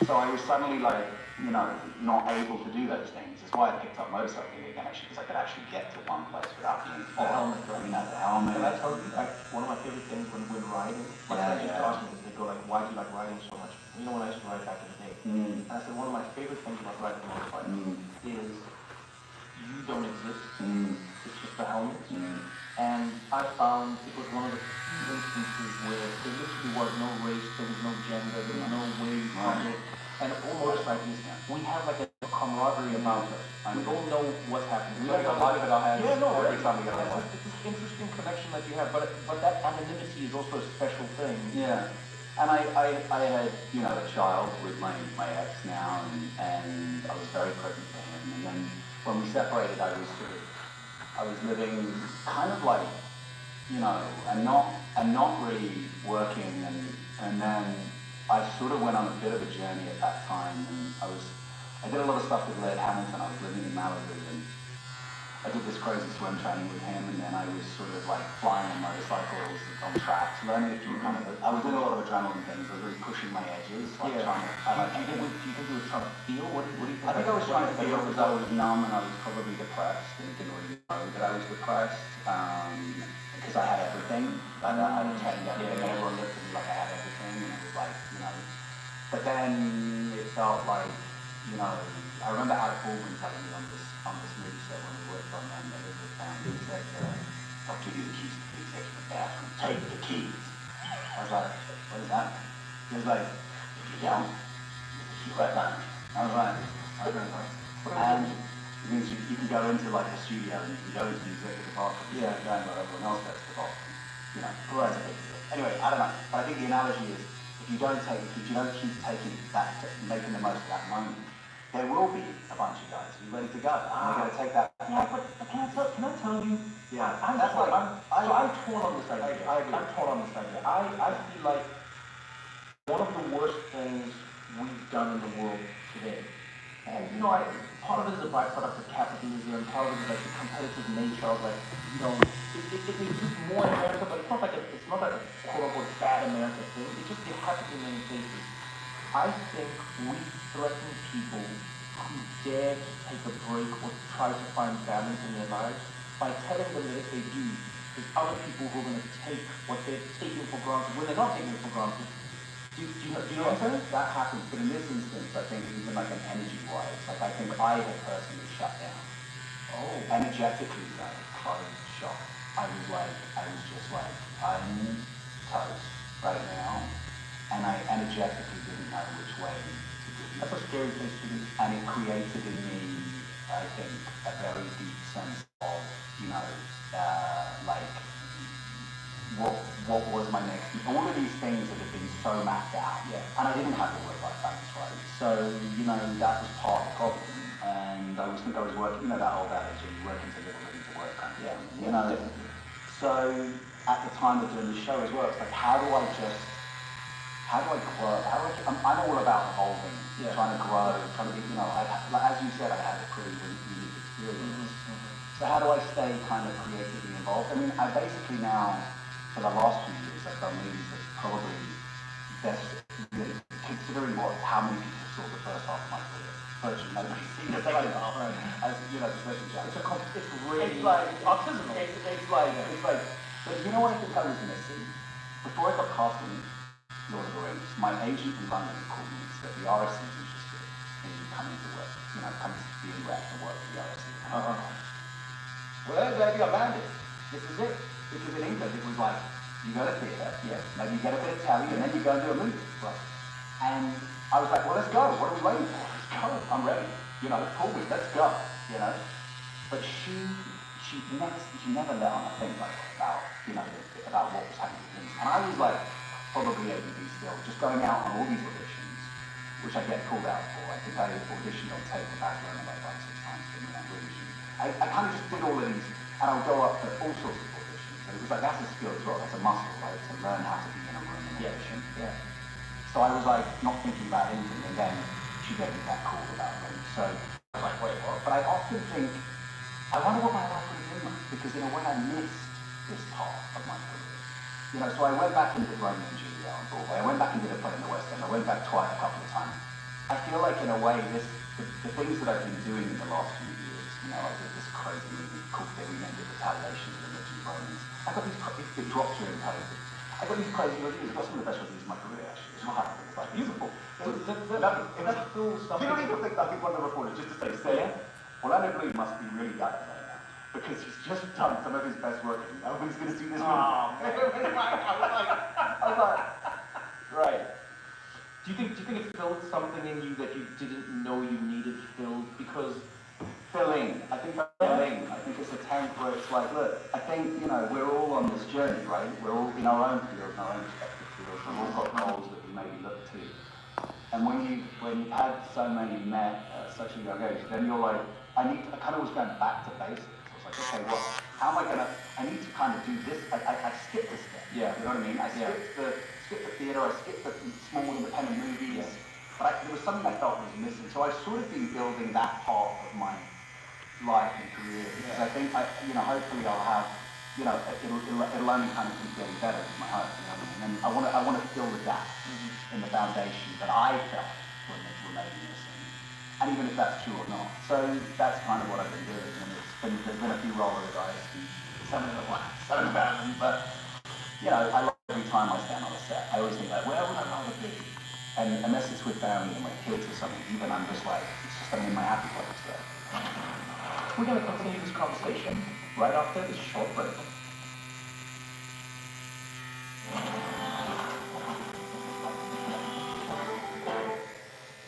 So I was suddenly like, you know, not able to do those things. That's why I picked up motorcycling again, actually, because I could actually get to one place without being followed. You know, the helmet.
And I told you, like, one of my favorite things when riding, just asked me, they go like, why do you like riding so much? You know, when I used to ride back in the day, and I said, one of my favorite things about riding a motorcycle is you don't exist. It's just the helmet. And I found it was one of the few instances where there literally was no race, there was no gender, there was no way you called it. And all motorcyclists, we have like a camaraderie about us. We all know what's happening.
We have a life at our hands every time we get on one.
It's this interesting connection that you have, but that anonymity is also a special thing.
Yeah. And I had, you know, a child with my ex now, and I was very present for him. And then when we separated, I was living kind of like, you know, and not really working, and then I sort of went on a bit of a journey at that time, and I did a lot of stuff with Laird Hamilton. I was living in Malibu, and I did this crazy swim training with him, and then I was sort of like flying on motorcycles on tracks, learning a few kind of, I was doing a lot of adrenaline things. I was really pushing my edges, like trying to,
Do you think you were trying to feel? What do you think?
I think I was trying to feel because I was numb and I was probably depressed, and didn't really know that I was depressed, because I had everything. I had everything, and everyone looked at me like I had everything, and it was like, you know, but then it felt like, you know, I remember Alec Baldwin telling me on this movie set when we worked on Mandela, he said, I'll give you the keys to the executive bathroom, take the keys. I was like, what is that? He was like, if you don't, you let down. I was like, okay. And it means you can go into like a studio and you can go into the executive bathroom, going where everyone else goes to the bathroom. You know, right. Anyway, I don't know. But I think the analogy is, if you don't keep taking that, making the most of that moment, there will be a bunch of guys who are ready to go. And they're going to take that.
Yeah, but can I tell you?
Yeah.
I'm torn on this idea. I'm torn on this idea. I feel like one of the worst things we've done in the world today. And part of it is a byproduct of capitalism, part of it is like the competitive nature of like, it exists more in America, but it's not like a quote unquote bad America thing. It happens in many places. I think we threaten people who dare to take a break or try to find balance in their lives by telling them that if they do, there's other people who are going to take what they're taking for granted when they're not taking it for granted. Do you know what I'm saying?
That happens, but in this instance, I think even like an energy-wise, like I think I had personally shut down.
Oh.
Energetically, like closed shop. I was just like, I'm toast right now, and I energetically didn't know which way to do.
That's a scary place to be.
And it created in me, I think, a very deep sense of, like, what was my next, all of these things that had been so mapped out, and I didn't have the work-life balance, right? So, that was part of the problem, and I always think I was working, that old adage, you working to live, living to work, kind of thing, So, at the time of doing the show as well, it's like, how do I grow, I'm all about evolving, trying to grow, trying to be, as you said, I had a pretty unique experience. So how do I stay kind of creatively involved? I mean, I basically now, for the last few years, I've done movies that probably best, really, considering how many people saw the first half of my career. Virtually nobody seen the second half. As the second half. It's really, it's like artisanal. It's like, but you know what I think I was missing? Before I got cast in Lord of the Rings, my agent in London called me and said the RSC is interested in you coming to work, coming to be in rep and work for the RSC. Well, baby, I landed. This is it. Because in England, it was like, you go to theatre, maybe you get a bit of telly, and then you go and do a movie. Right. And I was like, well, let's go. What are we waiting for? Let's go. I'm ready. Pull me. Let's go. But she never let on a thing about what was happening to me. And I was like, probably ABB still, just going out on all these auditions, which I get called out for. I think I auditioned on tape about Renegade like 6 times for me. I kind of just did all of these, and I would go up to all sorts of auditions. And it was like, that's a skill as well, that's a muscle, right? To learn how to be in a room and audition. So I was like, not thinking about anything, and then she gave me that call about me. So I was like, wait, what? But I often think, I wonder what my life would have been like, because in a way I missed this part of my career. So I went back and did Romeo and Juliet on Broadway. I went back and did a play in the West End. I went back twice, a couple of times. I feel like in a way, the things that I've been doing in the last few years, I did this crazy movie called They Renamed It Retaliation to the Richard Romans. I got it dropped during COVID. I got these crazy reviews. I got some of the best reviews of my career, actually. It's not It's like beautiful. That's cool stuff. You don't even think, I think one of the reporters, just to say, Orlando Bloom must be really gutted right now, because he's just done some of his best work, and nobody's going to see this movie. I was like, right.
Do you think it filled something in you that you didn't know you needed filled? Because
filling. I think it's a tank where it's like, look, I think, we're all on this journey, right? We're all in our own field, in our own respective fields. We've all got goals that we maybe look to. And when you've had so many met at such a young age, then you're like, I kind of was going back to basics. I was like, okay, well, how am I I need to kind of do this. I skipped this step.
Yeah.
You know what I mean? I skipped the theatre, I skipped the small independent movies. But there was something I felt was missing. So I've sort of been building that part of my life and career, because I think hopefully I'll have, it'll only kind of keep getting better with my hope, and I want to fill the gap in the foundation that I felt were maybe missing, and even if that's true or not. So that's kind of what I've been doing, and there's been a few roller of the dice, and some of them bad, but I love every time I stand on a set. I always think like, where would I rather be? And unless it's with family and my kids or something, even I'm just like, it's just I'm in my happy place there.
We're going to continue this conversation right after this short break.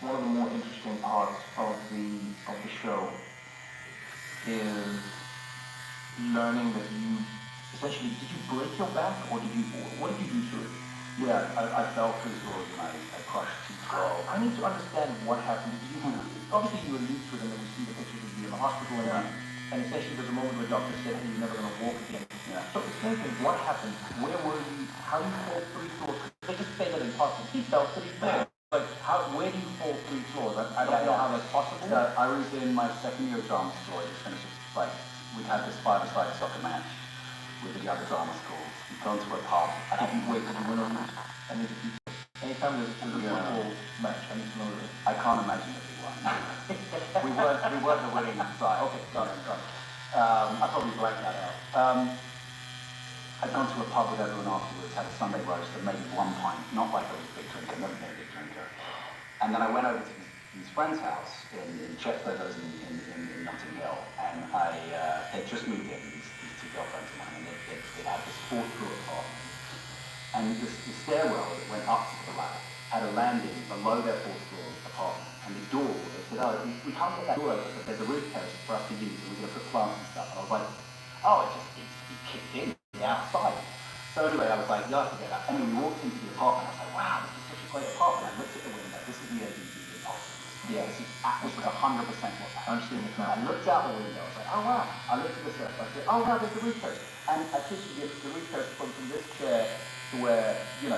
One of the more interesting parts of the show is learning that you essentially, did you break your back, or what did you do to it?
Yeah, I fell through doors and I crushed 2 skulls.
I need to understand what happened. Obviously you allude to it, and then we see the pictures of you in the hospital and
And essentially there was a moment where the doctor said, hey, you're never going to walk again. Yeah. So I was thinking, what happened? Where were you? How do you fall 3 floors? They just say that in passing. He fell 3 floors. But where do you fall 3 floors? I don't know how that's possible. So I was in my second year of drama school. I just finished, we had this 5-a-side soccer match with the other drama schools. We'd gone to a pub. I didn't wait to win or lose. Anytime there's a football match, I need to know this. I can't imagine that we won. we weren't the winning side. Okay, sorry. I probably blanked that out. I'd gone to a pub with everyone afterwards, had a Sunday roast and maybe 1 pint, not like I was a big drinker, never been a big drinker. And then I went over to his friend's house in Chester, those in Notting Hill, and they'd just moved in, these 2 girlfriends of mine, and they had this 4th floor apartment. And the stairwell that went up to the flat had a landing below their 4th floor apartment. And the door, they said, oh, we can't get that door open, but there's a roof terrace for us to use, and we're going to put plants and stuff. And I was like, oh, it just needs to be kicked in the outside. So anyway, I was like, you'll have to get that. And then we walked into the apartment, I was like, wow, this is such a great apartment. I looked at the window, this is the Airbnb apartment. Yeah, this was 100% what I'm seeing it now. I looked out the window, I was like, oh wow. I looked at the surf, I said, oh wow, there's the roof terrace. And I kid you, the roof terrace from this chair to where, 1.5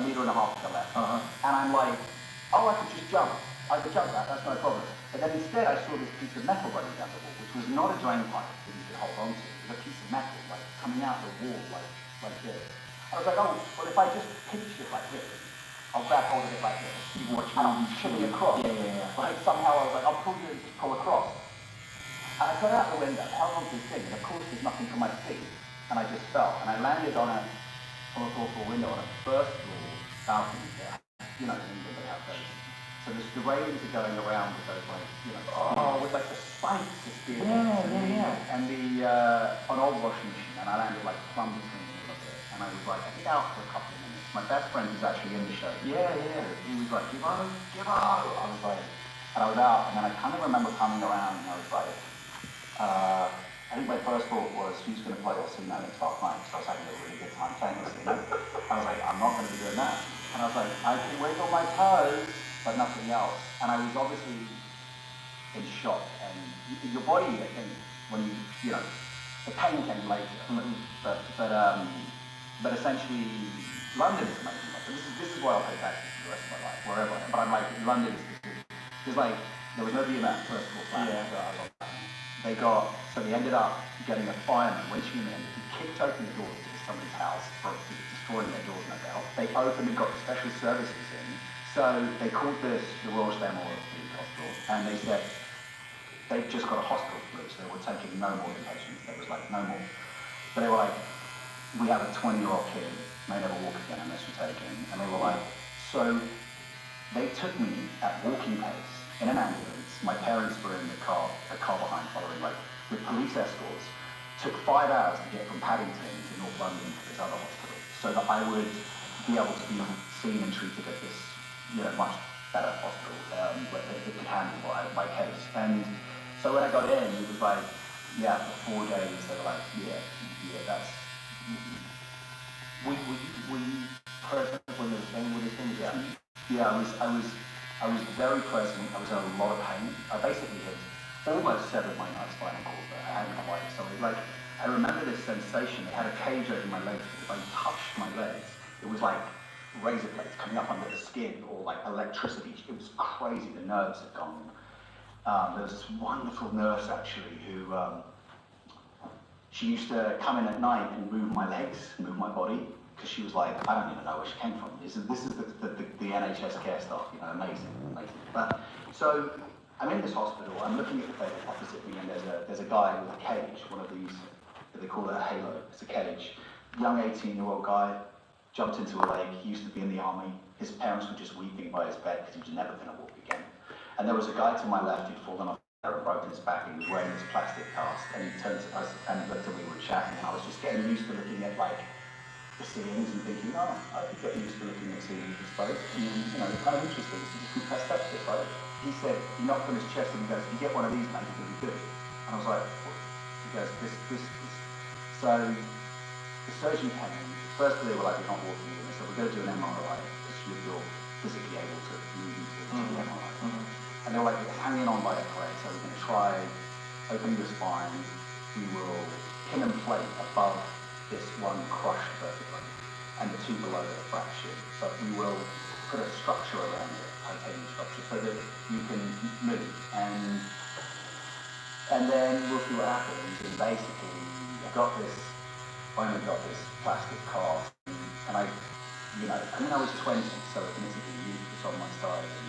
meters to the left. And I'm like, oh, I could just jump. I could jump that, that's no problem. But then instead I saw this piece of metal running down the wall, which was not a drain pipe that you could hold on to. It was a piece of metal, coming out the wall, like this. I was like, oh, well, if I just pinch it like this, I'll grab hold of it like this. You watch me. And I'll pull it across. Yeah. Like somehow I was like, I'll pull you and just pull across. And I got out the window, held on to this thing, and of course there's nothing for my feet. And I just fell. And I landed on a 4th floor window on a 1st floor balcony there. In England they have those. So the railings are going around with those with the spikes of steel. Yeah. And an old washing machine, and I landed plumb between the middle of it. And I was I get out for a couple of minutes. My best friend who's actually in the show. Yeah. He was like, give up. I was like, and I was out, and then I kind of remember coming around, and I was like, I think my first thought was, who's going to play Orsino next last night? Because I was having a really good time playing Orsino. I was like, I'm not going to be doing that. And I was like, I can wiggle my toes, but nothing else. And I was obviously in shock. And your body, I think, when the pain came later. But essentially, London is amazing. This is why I'll pay taxes for the rest of my life, wherever I am. But I'm like, London is because there was nobody in that 1st floor flat. Yeah. So they ended up getting a fireman, when she came in, he kicked open the doors to somebody's house for destroying their doors, no doubt. They opened and got special services in. So they called this the Royal Stammer Hospital, and they said they've just got a hospital flu, so they were taking no more patients. There was no more. But they were like, we have a 20-year-old kid, may never walk again unless you take him. And they were like, so they took me at walking pace in an ambulance. My parents were in the car behind following, with police escorts. Took 5 hours to get from Paddington to North London to this other hospital, so that I would be able to be seen and treated at this, much better hospital, where they could handle my case. And so when I got in, it was for 4 days, they were like, that's... Were you present when they were saying all these things? Yeah, I was very present. I was in a lot of pain. I basically had almost severed my spinal cord, but I hadn't quite. So I remember this sensation. They had a cage over my legs. If I touched my legs, it was like razor blades coming up under the skin, or electricity. It was crazy. The nerves had gone. There was this wonderful nurse actually who she used to come in at night and move my legs, move my body. Because she was like, I don't even know where she came from. This is the NHS care staff, amazing. But so I'm in this hospital. I'm looking at the bed opposite me, and there's a guy with a cage, one of these. They call it a halo. It's a cage. Young 18-year-old guy jumped into a lake. He used to be in the army. His parents were just weeping by his bed because he was never going to walk again. And there was a guy to my left who'd fallen off and broken his back. He was wearing this plastic cast, and he turned to us and looked at me. We were chatting, and I was just getting used to looking at the ceilings and thinking, I could get used to looking at ceilings, I suppose. And, it's kind of interesting. It's just perspective, right? He said, he knocked on his chest and he goes, if you get one of these, mate, you're going to be good. And I was like, what? He goes, this. So the surgeon came in. First they were like, you're not walking in. So we're going to do an MRI because you're physically able to move into the MRI. And they were like, you're hanging on by a thread, so we're going to try open your spine, we will pin and plate above this one crushed vertebrae and the two below that are fractured, but we will put a structure around it, titanium structure, so that you can move. And then we'll see what happens. And basically, I finally got this plastic cast, and I was 20, so admittedly youth was on my side, and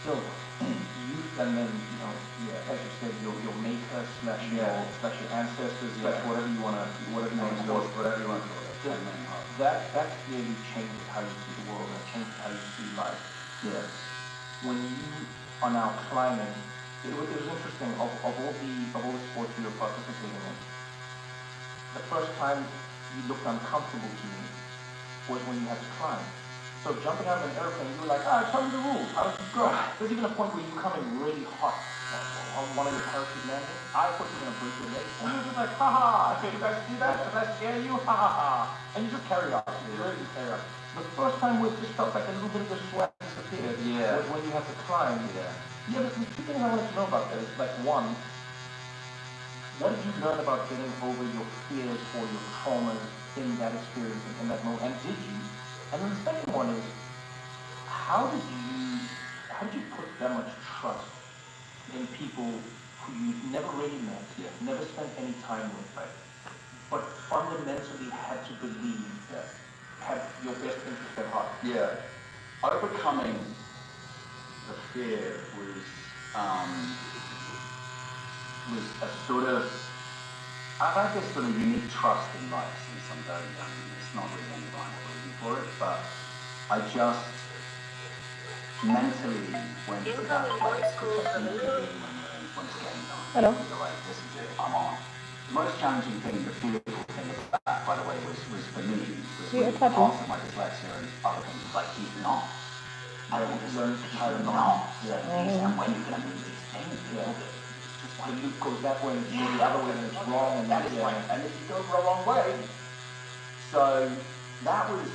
Still, youth, and then, as you said, your maker slash your ancestors, slash whatever you want to call it. That clearly changes how you see the world, and changes how you see life.
yeah.
When you are now climbing, it was interesting, of all the sports you were participating in, the first time you looked uncomfortable to me was when you had to climb. So jumping out of an airplane, you were like, tell me the rules, how does it go? There's even a point where you come in really hot on one of your parachute landings. I thought you were going to break your leg, and you're just like, okay, you guys see that? Did I scare you? And you just carry on. You really just carry on. The first time where it just felt like a little bit of the sweat disappeared was when you had to climb. Yeah, but the two things I wanted to know about that is, like, one, what did you learn about getting over your fears or your traumas in that experience, in that moment? And did you? And then the second one is, how did you put that much trust in people who you never really met, never spent any time with, right? But fundamentally had to believe had your best interest at heart?
Yeah. Overcoming the fear was a sort of, I guess, sort of unique trust in life since I'm very young. It's not really any rhyme or reason for it, but I just mentally went to that place, which I think you do when it's game time.
Hello.
You're like, this is it, I'm on. The most challenging thing, the beautiful thing about that, by the way, was for me, was
Yeah,
really
it's happy.
part of my dyslexia and other things, like keeping on. I just learned to keep on. And when you're going to move these things,
The loop goes that way, and the other way, and it's wrong, and
that is right. And if you go the wrong way, so that was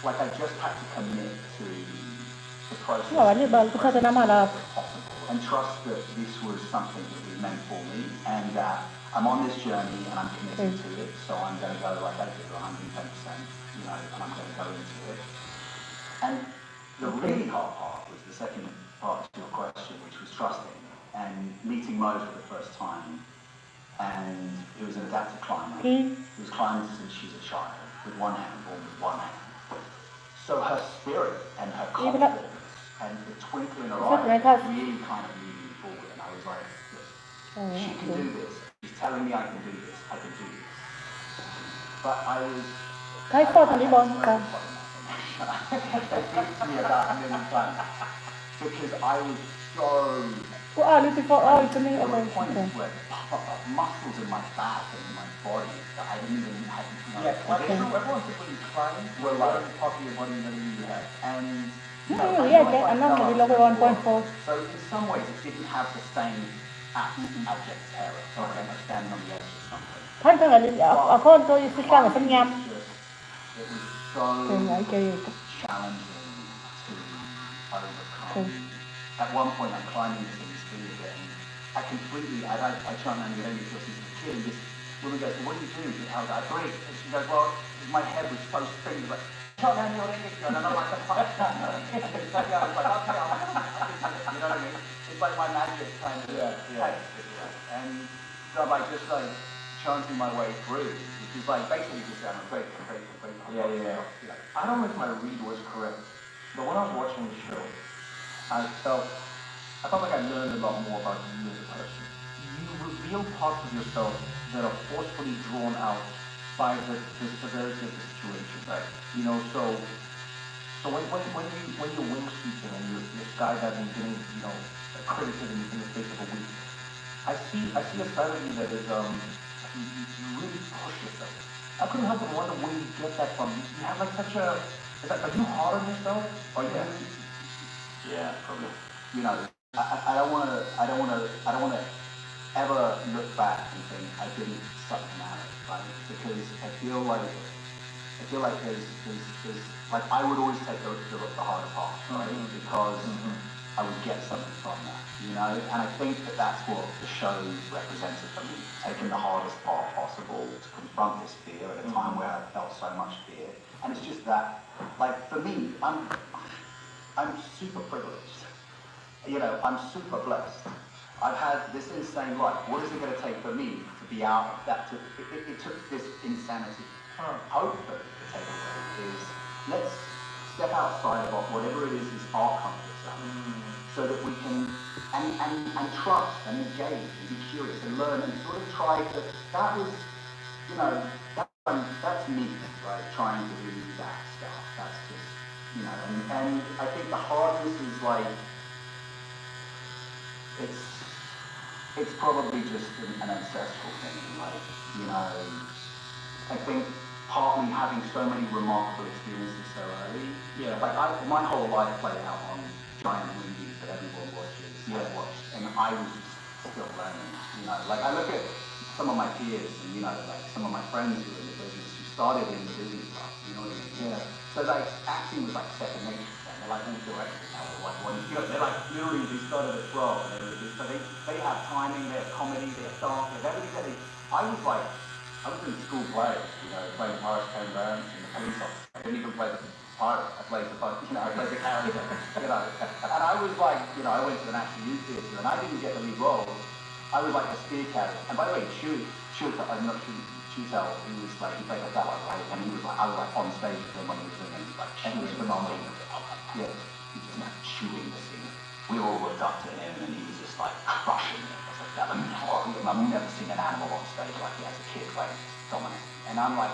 like I just had to commit to the process.
No, ini baru kita ada nama lah.
And trust that this was something that was meant for me, and that I'm on this journey and I'm committed to it. So I'm going to go like I did, 110%, and I'm going to go into it. And the really hard part was the second part to your question, which was trusting. And meeting Mo for the first time, and he was an adaptive climber. He was climbing since she was a child, with one hand, born with one hand. So her spirit and her confidence and the twinkle in her eye really kind of moved me forward. And I was like, she can do this. She's telling me I can do this. I can do this. But I was...
Kay thought on the bone.
They beat me about a million times because I was so...
Looking for it's me.
There were points where muscles in my back and in my body that I didn't even have.
Everyone says when you climb,
were like
part of your body that you have.
And
I'm not going to be over 1.4.
So in some ways it didn't have the same abject terror. So I was standing on the edge of something.
Thanh thằng ở con tôi sẽ sang ở sân nham.
It was so challenging to overcome. At one point I'm climbing this thing speed again. I try and get because she's a kid, and this woman goes, what do you do? I breathe. And she goes, well, my head was so spinning, like, shut down your English, and I'm like, fuck. And then so, I was like, okay, you know what I mean? It's like my magic kind of And so I'm like, just like chanting my way through, which is like basically just I'm great.
I don't know if my read was correct, but when I was watching the show, I felt like I learned a lot more about you as a person. You reveal parts of yourself that are forcefully drawn out by the severity of the situation, right? So when you're wing sweeping and you're skydiving, getting criticism in the face of a week, I see a side of you that is you really push yourself. I couldn't help but wonder where you get that from. You have like such a are you hard on yourself? Or you
Yeah, probably. I don't want to ever look back and think I didn't suck them out, right? Because I feel like there's like I would always take the harder path, right? Because I would get something from that, you know? And I think that that's what the show represented for me, taking the hardest part possible to confront this fear at a time where I felt so much fear. And it's just that, like, for me, I'm super privileged. You know, I'm super blessed. I've had this insane life. What is it going to take for me to be out of that? It took this insanity. Hopefully, the takeaway is let's step outside of whatever it is our comfort zone, so that we can and trust and engage and be curious and learn and sort of try to. That was, you know, that's me, right? Trying to do that stuff. That's just, you know, and I think the hardness is like. It's probably just an ancestral thing, like, you know, I think partly having so many remarkable experiences so early, like my whole life played out on giant movies that everyone watches, I watched, and I was just still learning, you know, like I look at some of my peers and, you know, like some of my friends who are in the business who started in the business class, you know what I mean? Yeah. So like acting was like second nature to them. They're like all directors now, or like one, you know, they're like literally they started at 12 and everything. So they have timing, they have comedy, they have dance, they have everything. I was in school plays, you know, playing Horace Penn Burns and the police officer. I didn't even play the pirate. I played I played the character, you know. And I was like, you know, I went to the National Youth Theatre and I didn't get the lead role. I was like a spear carrier. And by the way, I'm not Chutel, who was like, he played a fella, right? And he was like, I was like on stage with him when he was doing it. He was like, and he was phenomenal. Yeah, he was just like chewing the scene. We all looked up to him and he was just like crushing it. I was like, that I've never seen an animal on stage like he as a kid, like dominant. And I'm like,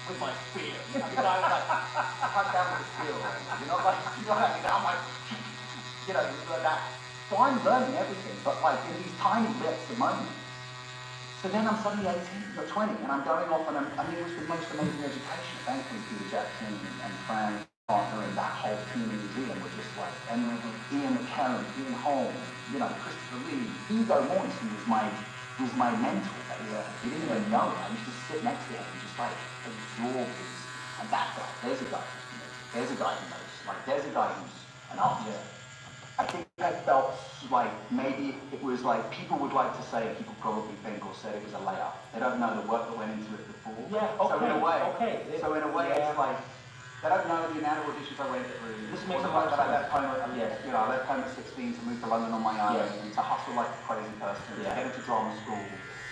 with my spear. You know, the guy was like, cut down with the spear, you know, like, you know what I mean? I'm like, you know, like that. So I'm learning everything, but like in these tiny bits of moments. So then I'm suddenly 18 or 20 and I'm going off and I mean, it was the most amazing education. Thankfully, Peter Jackson and Frank partner and that whole team in New Zealand were just like, and Ian McKellen, Ian Holm, you know, Christopher Lee, Hugo Morrison was my mentor. He didn't even know it. I used to sit next to him and just like absorb his, and that guy, there's a guy who knows. There's a guy who knows. Like, there's a guy who's an artist. I think I felt like maybe it was like people would like to say, people probably think or said it was a layup. They don't know the work that went into it before. Yeah, okay, so in a way, it's like, they don't know the amount of auditions I went through. This makes it like that I left home I left home at 16 to move to London on my own and to hustle like a crazy person, to get into drama school,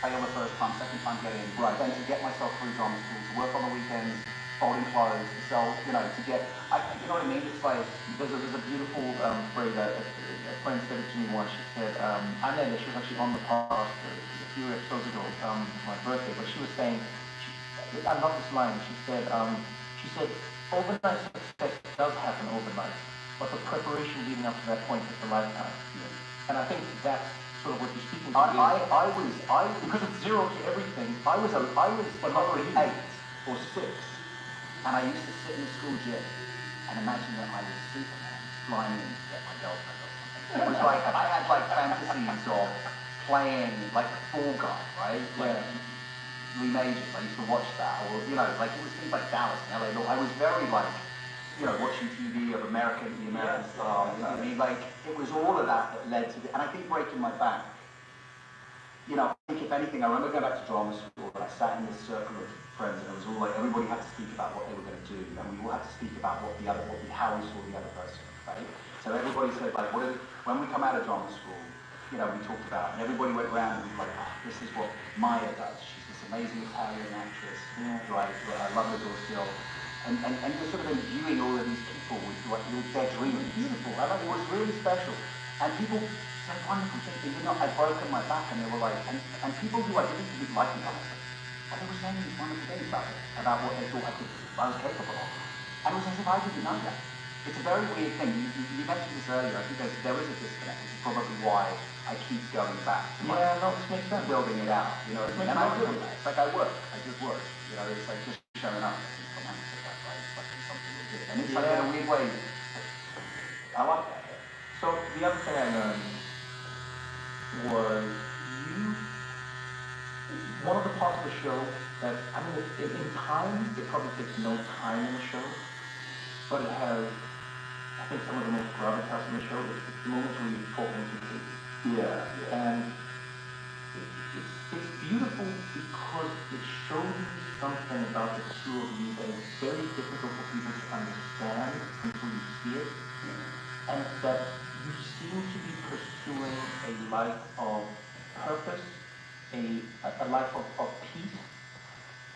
fail the first time, second time get in, then to get myself through drama school, to work on the weekends, folding clothes, to sell, you know, to get, you know what I mean? It's like, there's a beautiful phrase that a friend said it to me once. She said, I know that she was actually on the podcast a few episodes ago, my birthday, but she was saying, I love this line. She said, overnight success does happen overnight, but the preparation leading up to that point is a lifetime. And I think that's sort of what you're speaking to. I was, because it's zero to everything. I was probably 8 or 6. And I used to sit in the school gym and imagine that I was Superman flying in to get my girlfriend or something. It was like, I had like fantasies of playing like the Fall Guy, right? Like Lee Majors, I used to watch that. Or, you know, like it was things like Dallas and LA. I was very like, you know, watching TV of the American Star. You know what I mean? Like, it was all of that that led to the, and I think breaking my back, you know, I think if anything, I remember going back to drama school and I sat in this circle of friends and it was all like, everybody had to speak about what they were going to do and we all had to speak about how we saw the other person, right? So everybody said, like, when we come out of drama school, you know, we talked about, and everybody went around and we were like, this is what Maya does. She's this amazing Italian actress, right? I love her still. And you're sort of imbuing all of these people with their dreams. Beautiful. I like it. Was really special. And people said wonderful things. You know, I'd broken my back and they were like, and people who I didn't even like me, and they were saying these wonderful things about what they thought I was capable of. And it was as if I didn't know that. It's a very weird thing. You mentioned this earlier. I think there is a disconnect, which is probably why I keep going back to this makes sense. Building it out. You know, and I do. It's like I just work. You know, it's like just showing up. And it's like in a weird way, I like that.
So the other thing I learned was one of the parts of the show that, I mean, in time, it probably takes no time in the show, but it has I think some of the most gravitas in the show is the moments where you're talking to people.
Yeah.
And it's beautiful because it shows you something about the two of you that is very difficult for people to understand until you see it. And that you seem to be pursuing a life of purpose, a life of peace,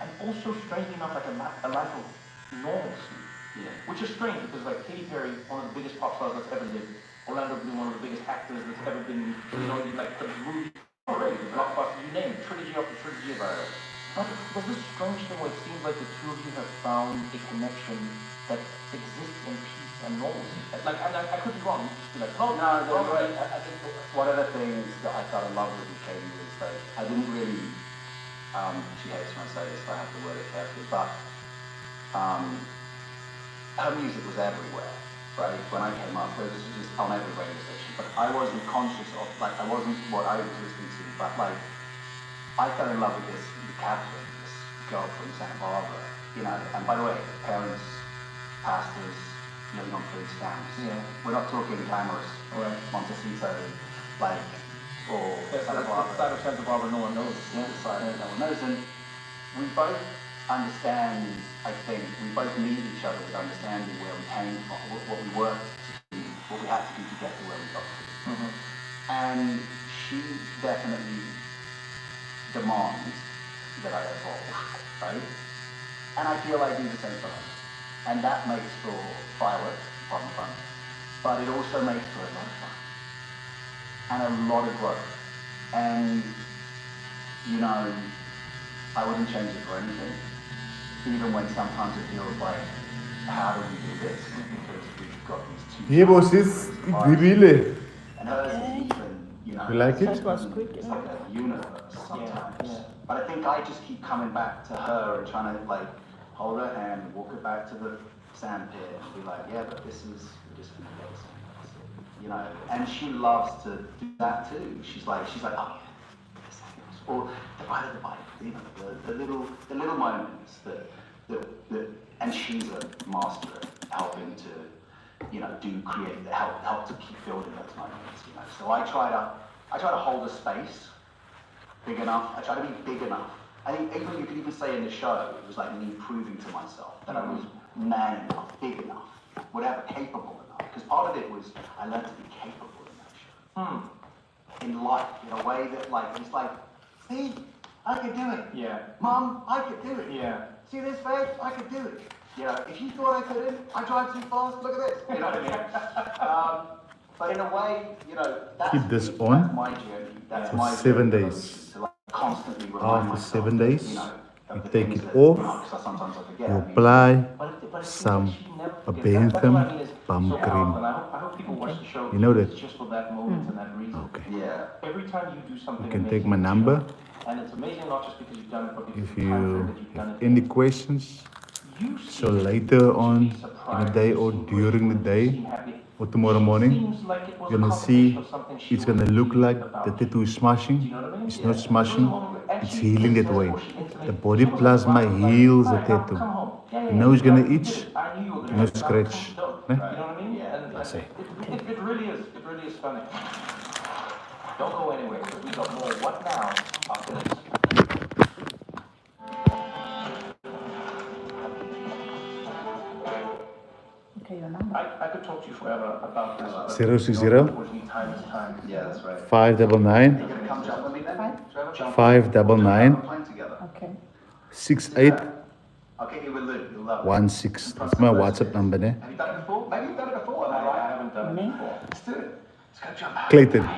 and also, strangely enough, like a life of normalcy.
Yeah.
Which is strange because, like, Katy Perry, one of the biggest pop stars that's ever lived, Orlando Bloom, one of the biggest actors that's ever been, you know, like the movie, already, the blockbuster, you name it, trilogy after trilogy of it. But there's this strange thing where it seems like the two of you have found a connection that exists in peace and normalcy. Like, I could be wrong. You could be like, oh,
No, right. I think one of the things that I fell in love with Katie was that I didn't really, she hates when I say this, I have to word it carefully, but her music was everywhere, right? When I came up, it was just on every radio station, but I wasn't conscious of, like, I wasn't what I was listening to, but like, I fell in love with Catherine, this girl from Santa Barbara, you know, and by the way, parents, pastors, living on food stamps.
Yeah.
We're not talking glamorous,
Right.
Montecito, like, or Santa Barbara.
Side of Santa Barbara, no one knows.
Yeah, the side that no one knows, and we both understand, I think, we both meet each other with understanding where we came from, what we worked to do, what we had to do to get to where we got to.
Mm-hmm.
And she definitely demands that I evolve, right? And I feel I do the same for her. And that makes for fireworks, fun, but it also makes for a lot of fun. And a lot of growth. And, you know, I wouldn't change it for anything. Even when sometimes it feels like, how do we do this? Because we've got these two.
Yebo sis, idibile.
And hers is even, you know.
You like it?
That was quick.
It's like a universe sometimes.
Yeah.
But I think I just keep coming back to her and trying to like hold her hand and walk her back to the sand pit and be like, yeah, but this is just gonna get us in. You know, and she loves to do that too. She's like, oh yeah, this happens. Or the bite, you know, the little moments that and she's a master at helping to, you know, help to keep building those moments, you know. So I try to hold a space big enough. I try to be big enough. I think even you could even say in the show, it was like me proving to myself that I was man enough, big enough, whatever, capable enough. Because part of it was I learned to be capable in that show. In life, in a way that like, it's like, see, I could do it.
Yeah.
Mom, I could do it.
Yeah.
See this face? I could do it. You know, if you thought I couldn't, I drive too fast, look at this. You know what I mean? But in a way, you know, that's,
Keep this
that's
on
my journey. That's
for
my
7
journey
days.
to like constantly remind
After
myself
7
that,
days,
you know, of
you
the
take
things
it
that,
off,
you know, 'cause sometimes I forget.
you
I mean,
apply
But it seems
some
like she never
a
forgets. That's what I mean is
bum
so
cream.
often, I hope people watch the show
You know that?
just for that moment and that reason.
Okay.
yeah.
Every time you do something
You can
amazing
take my
in the
number.
show, and it's amazing not just because you've done it, but because
If
of the time
you
frame that you've done
have
it.
any questions,
You
so
seem
later
to
on
be
in the
surprised,
day
you
or
seem
during the
grateful, you
day
seem happy.
or tomorrow
She
morning,
seems like it was
you're
a
gonna see
combination of something she
it's gonna
was
look like
about.
the tattoo is smashing.
Do you know what I mean?
It's
Yeah.
not smashing,
There was a moment where
it's
actually
healing
she
that
says
way.
before she intimates,
The body
she was
plasma
like,
heals the
"Alright, now
tattoo.
come home." Yeah,
You know it's gonna
you
itch,
did it. I knew you were
you
gonna
know
do it. Now
scratch.
come on,
Ne?
You know what I mean?
Yeah.
And
That's it.
It really is funny. Don't go anywhere because we got more. What now after this?
Okay, your number.
I could talk to you forever about this. but
060?
unfortunately, time is time.
Yeah, that's right.
599
You gonna come jump with me then? Trevor? Jump
599
playing together.
Okay.
6816.
I'll get you with Luke, you'll love it.
That's my WhatsApp number, ne?
Have you done it before? Maybe you've done it before.
I haven't done it
Me?
before.
Let's do it. Let's go jump out.
Clayton.